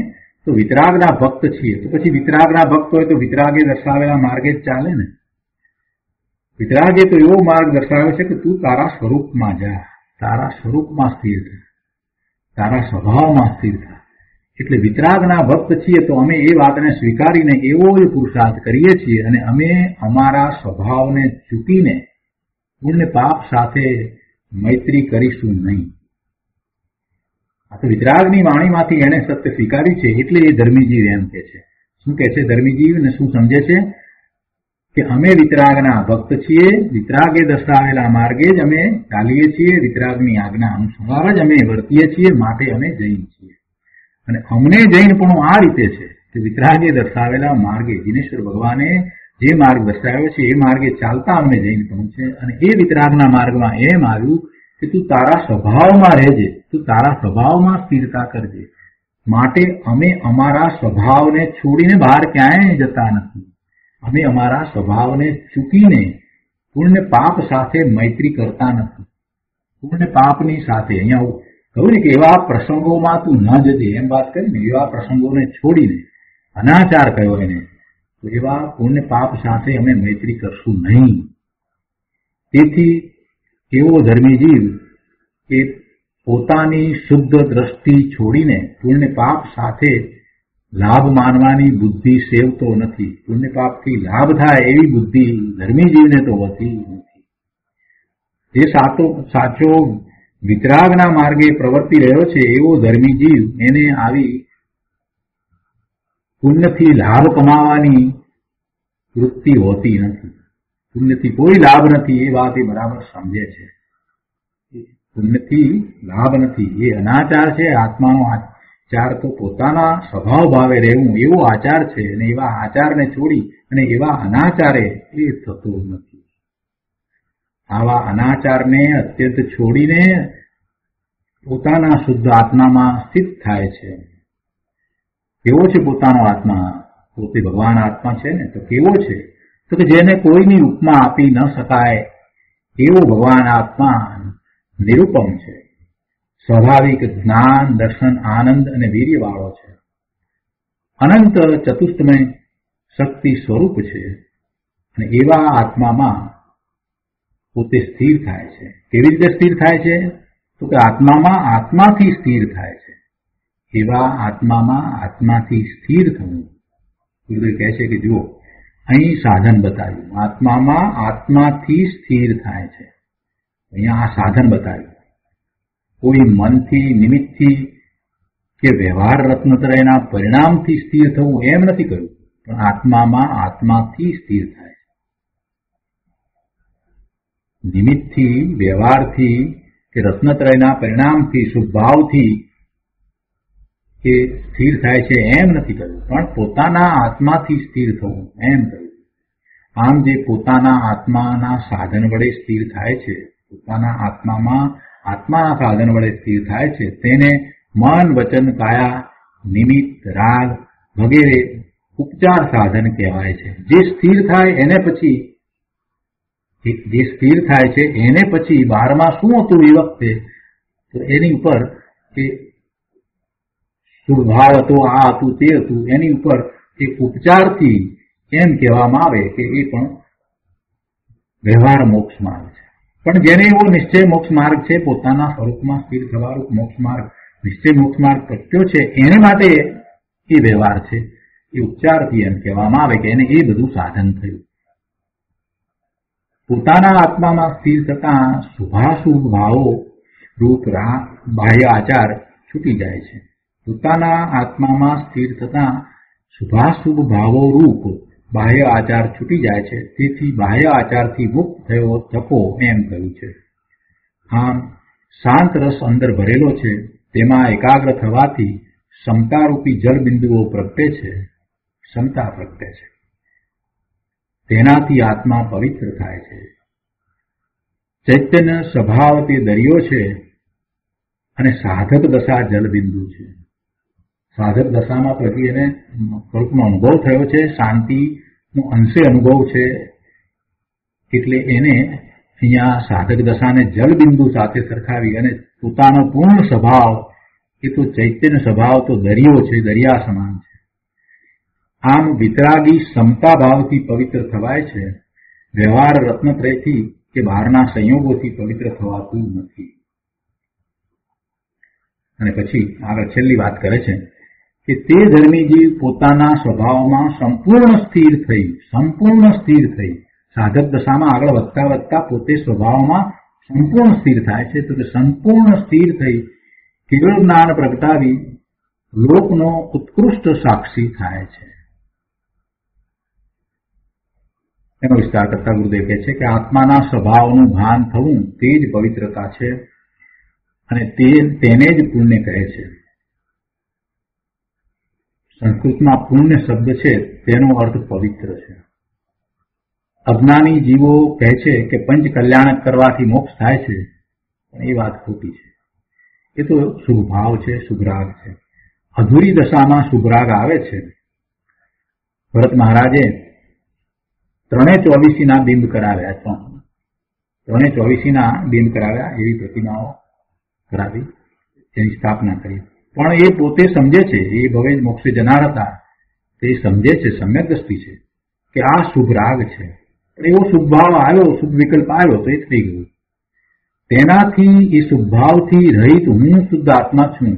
તો વિતરાગના ભક્ત છીએ. તો પછી વિતરાગના ભક્ત હોય તો વિતરાગે દર્શાવેલા માર્ગે જ ચાલે ને. વિતરાગે તો એવો માર્ગ દર્શાવ્યો છે કે તું તારા સ્વરૂપમાં જા, તારા સ્વરૂપમાં સ્થિર થા, તારા સ્વભાવમાં સ્થિર થા. એટલે વિતરાગના ભક્ત છીએ તો અમે એ વાતને સ્વીકારીને એવો જ પુરુષાર્થ કરીએ છીએ અને અમે અમારા સ્વભાવને ચૂકીને પુણ્ય પાપ સાથે મૈત્રી કરીશું નહીં. આ તો વિતરાગની વાણીમાંથી એને સત્ય સ્વીકાર્યું છે, એટલે એ ધર્મીજીવ એમ કે છે. શું કે છે ધર્મીજીવ ને શું સમજે છે કે અમે વિતરાગના ભક્ત છીએ, વિતરાગે દર્શાવેલા માર્ગે જ અમે ચાલીએ છીએ, વિતરાગની આજ્ઞા અનુસાર જ અમે વર્તીએ છીએ, માટે અમે જૈન છીએ. અને અમને જૈનપણું આ રીતે છે કે વિતરાગે દર્શાવેલા માર્ગે, દિનેશ્વર ભગવાને જે માર્ગ દર્શાવ્યો છે એ માર્ગે ચાલતા અમને જૈનપણું છે. અને એ વિતરાગના માર્ગમાં એમ આવ્યું કે તું તારા સ્વભાવમાં રહેજે, તું તારા સ્વભાવમાં સ્થિરતા કરજે. માટે અમે અમારા સ્વભાવને છોડીને બહાર ક્યાંય જતા નથી. અમે અમારા સ્વભાવને ચૂકીને પુણ્ય પાપ સાથે મૈત્રી કરતા નથી. પુણ્ય પાપની સાથે, અહીંયા કહ્યું ને કે એવા પ્રસંગોમાં તું ન જજે, એમ વાત કરીને એવા પ્રસંગોને છોડીને અનાચાર કયો એને, તો એવા પુણ્ય પાપ સાથે અમે મૈત્રી કરશું નહીં. તેથી એવો ધર્મી જીવ એ પોતાની શુદ્ધ દ્રષ્ટિ છોડીને પુણ્ય પાપ સાથે લાભ માનવાની બુદ્ધિ સેવતો નથી. પુણ્ય પાપથી લાભ થાય એવી બુદ્ધિ ધર્મી જીવને તો હોતી નથી. જે સાચો વિતરાગના માર્ગે પ્રવર્તી રહ્યો છે એવો ધર્મી જીવ એને આવી પુણ્યથી લાભ કમાવાની વૃત્તિ હોતી નથી. પુણ્યથી કોઈ લાભ નથી એ વાત એ બરાબર સમજે છે. પુણ્યથી લાભ નથી એ અનાચાર છે. આત્માનો આચાર તો પોતાના સ્વભાવ ભાવે રહેવું એવો આચાર છે, અને એવા આચારને છોડી અને એવા અનાચારે એ થતો નથી. આવા અનાચારને અત્યંત છોડીને પોતાના શુદ્ધ આત્મામાં સ્થિત થાય છે. કેવો છે પોતાનો આત્મા? પોતે ભગવાન આત્મા છે ને, તો કેવો છે? તો કે જેને કોઈની ઉપમા આપી ન શકાય એવો ભગવાન આત્મા નિરૂપમ છે. સ્વાભાવિક જ્ઞાન, દર્શન, આનંદ અને વીર્યવાળો છે. અનંત ચતુષ્ટમય શક્તિ સ્વરૂપ છે, અને એવા આત્મામાં પોતે સ્થિર થાય છે. કેવી રીતે સ્થિર થાય છે? તો કે આત્મામાં આત્માથી સ્થિર થાય છે. એવા આત્મામાં આત્માથી સ્થિર થવું. ગુરુદેવ કહે છે કે જુઓ, અહીં સાધન બતાવ્યું, આત્મામાં આત્માથી સ્થિર થાય છે. અહીંયા આ સાધન બતાવ્યું. કોઈ મનથી, નિમિત્તથી કે વ્યવહાર રત્નત્રયના પરિણામથી સ્થિર થવું એમ નથી કહ્યું, પણ આત્મામાં આત્માથી સ્થિર થાય છે. નિમિત્તથી, વ્યવહારથી કે રત્નત્રયના પરિણામથી, શુભભાવથી કે સ્થિર થાય છે એમ નથી કહ્યું, પણ પોતાના આત્માથી સ્થિર થવું એમ કહ્યું. આમ જે પોતાના આત્માના સાધન વડે સ્થિર થાય છે, પોતાના આત્મામાં આત્માના સાધન વડે સ્થિર થાય છે, તેને મન, વચન, કાયા, નિમિત્ત, રાગ વગેરે ઉપચાર સાધન કહેવાય છે. જે સ્થિર થાય એને પછી બહારમાં શું હતું એ વખતે, તો એની ઉપર એ શુભભાવ હતો, આ હતું, તે હતું, એની ઉપર એ ઉપચારથી એમ કહેવામાં આવે કે એ પણ વ્યવહાર મોક્ષ માર્ગ છે. પણ જેને એવો નિશ્ચય મોક્ષ માર્ગ છે, પોતાના સ્વરૂપમાં સ્થિર થવાનું મોક્ષ માર્ગ, નિશ્ચય મોક્ષ માર્ગ પ્રત્યો છે, એને માટે એ વ્યવહાર છે. એ ઉપચારથી એમ કહેવામાં આવે કે એને એ બધું સાધન થયું. પોતાના આત્મામાં સ્થિર થતા શુભાશુભ ભાવો રૂપ બાહ્ય આચાર છૂટી જાય છે. પોતાના આત્મામાં સ્થિર થતા શુભાશુભ ભાવો રૂપ બાહ્ય આચાર છૂટી જાય છે. તેથી બાહ્ય આચારથી મુક્ત થયો થકો એમ કહ્યું છે. આમ શાંત રસ અંદર ભરેલો છે, તેમાં એકાગ્ર થવાથી સમતારૂપી જળબિંદુઓ પ્રગટે છે, ક્ષમતા પ્રગટે છે. તેનાથી આત્મા પવિત્ર થાય છે. ચૈતન્ય સ્વભાવ તે દરિયો છે, અને સાધક દશા જલબિંદુ છે. સાધક દશામાં પ્રતિ એને સ્વરૂપનો અનુભવ થયો છે, શાંતિનો અંશે અનુભવ છે, એટલે એને અહીંયા સાધક દશાને જલબિંદુ સાથે સરખાવી અને પોતાનો પૂર્ણ સ્વભાવ એ તો ચૈતન્ય સ્વભાવ તો દરિયો છે, દરિયા સમાન છે. આમ વિતરાગી સમતા ભાવથી પવિત્ર થવાય છે. વ્યવહાર રત્નત્રયથી કે બહારના સંયોગોથી પવિત્ર થવાતું નથી. અને પછી આગળ છેલ્લી વાત કરે છે કે તે ધર્મી જીવ પોતાના સ્વભાવમાં સંપૂર્ણ સ્થિર થઈ સાધક દશામાં આગળ વધતા વધતા પોતે સ્વભાવમાં સંપૂર્ણ સ્થિર થાય છે. તો સંપૂર્ણ સ્થિર થઈ કેવળ જ્ઞાન પ્રગટાવી લોકનો ઉત્કૃષ્ટ સાક્ષી થાય છે. એનો વિસ્તાર કરતા ગુરુદેવ કહે છે કે આત્માના સ્વભાવનું ભાન થવું તે જ પવિત્રતા છે, અને તેને જ પુણ્ય કહે છે. સંસ્કૃતમાં પુણ્ય શબ્દ છે તેનો અર્થ પવિત્ર છે. અજ્ઞાની જીવો કહે છે કે પંચ કલ્યાણક કરવાથી મોક્ષ થાય છે, પણ એ વાત ખોટી છે. એ તો શુભભાવ છે, શુભરાગ છે. અધૂરી દશામાં શુભરાગ આવે છે. ભરત મહારાજે 324 બિંબ કરાવ્યા, 324 બિંબ કરાવ્યા, એવી પ્રતિમાઓ કરાવી. એની સ્થાપના કરી. પણ એ પોતે સમજે છે, એ ભવે મોક્ષે જનાર હતા, તે સમજે છે, સમ્યક દ્રષ્ટિ છે કે આ શુભ રાગ છે. પણ એવો શુભ ભાવ આવ્યો, શુભ વિકલ્પ આવ્યો તો એ થઈ ગયું. તેનાથી એ શુભ ભાવથી રહિત હું શુદ્ધ આત્મા છું.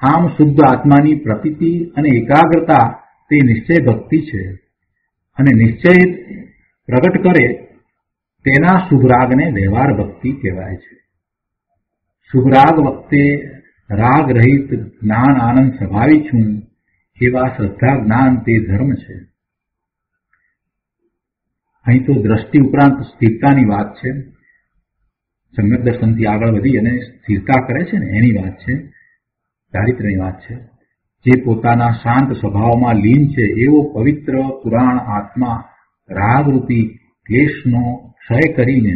આમ શુદ્ધ આત્માની પ્રતીતિ અને એકાગ્રતા તે નિશ્ચય ભક્તિ છે. અને નિશ્ચય પ્રગટ કરે તેના શુભ રાગને વ્યવહાર ભક્તિ કહેવાય છે. શુભ રાગ વખતે રાગ રહિત જ્ઞાન આનંદ સ્વભાવી છું એવા શ્રદ્ધા જ્ઞાન તે ધર્મ છે. અહીં તો દ્રષ્ટિ ઉપરાંત સ્થિરતાની વાત છે. સમ્યક દર્શનથી આગળ વધી અને સ્થિરતા કરે છે ને એની વાત છે, ચારિત્ર્યની વાત છે. જે પોતાના શાંત સ્વભાવમાં લીન છે એવો પવિત્ર પુરાણ આત્મા રાગરૂપી ક્લેશનો ક્ષય કરીને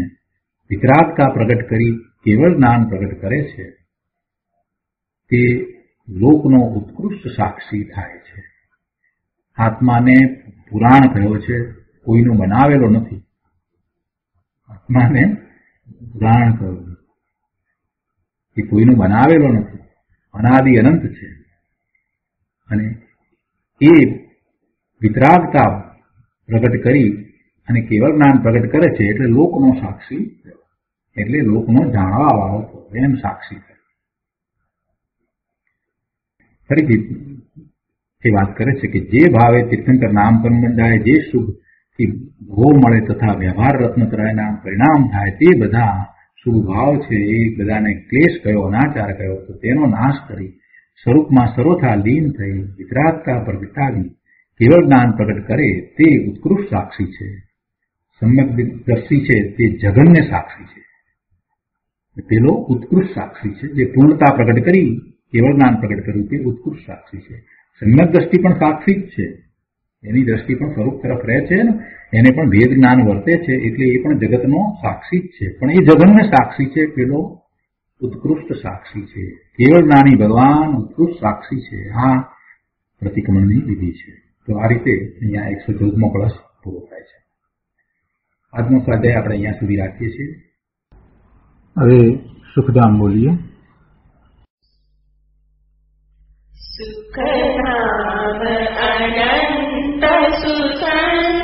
વિતરાગતા પ્રગટ કરી કેવળ જ્ઞાન પ્રગટ કરે છે, તે લોકનો ઉત્કૃષ્ટ સાક્ષી થાય છે. આત્માને પુરાણ કહ્યો છે, કોઈનો બનાવેલો નથી. આત્માને પુરાણ કહ્યું, એ કોઈનો બનાવેલો નથી, અનાદિ અનંત છે. અને એ વિતરાગતા પ્રગટ કરી અને કેવળ જ્ઞાન પ્રગટ કરે છે એટલે લોકનો સાક્ષી, એટલે લોકનો જાણવા વાળો એમ સાક્ષી થાય. ફરીથી એ વાત કરે છે કે જે ભાવે તીર્થંકર નામ કર્મ બંધાય, જે શુભથી ભોગ મળે તથા વ્યવહાર રત્નત્રયના પરિણામ થાય, તે બધા શુભ ભાવ છે એ બધાને ક્લેશ કયો, અનાચાર કયો, તો તેનો નાશ કરી સ્વરૂપમાં સર્વથા લીન થઈ વિતરાગતા પર વિતાવી કેવળ જ્ઞાન પ્રગટ કરે તે ઉત્કૃષ્ટ સાક્ષી છે. સમ્યક દર્શી છે તે જગનને સાક્ષી છે. પેલો ઉત્કૃષ્ટ સાક્ષી છે જે પૂર્ણતા પ્રગટ કરી કેવળ જ્ઞાન પ્રગટ કર્યું તે ઉત્કૃષ્ટ સાક્ષી છે. સમ્યક દ્રષ્ટિ પણ સાક્ષી જ છે, એની દ્રષ્ટિ પણ સ્વરૂપ તરફ રહે છે ને, એને પણ ભેદ જ્ઞાન વર્તે છે એટલે એ પણ જગતનો સાક્ષી જ છે. પણ એ જગનને સાક્ષી છે, પેલો ઉત્કૃષ્ટ સાક્ષી છે. કેવળ જ્ઞાની ભગવાન ઉત્કૃષ્ટ સાક્ષી છે. આ પ્રતિક્રમણની વિધિ છે. તો આ રીતે અહીંયા 114મો કળશ પૂરો થાય છે. આજનો સ્વાધ્યાય આપણે અહીંયા સુધી રાખીએ છીએ. હવે સુખધામ બોલીએ. સુખધામ અનંત સુસંગ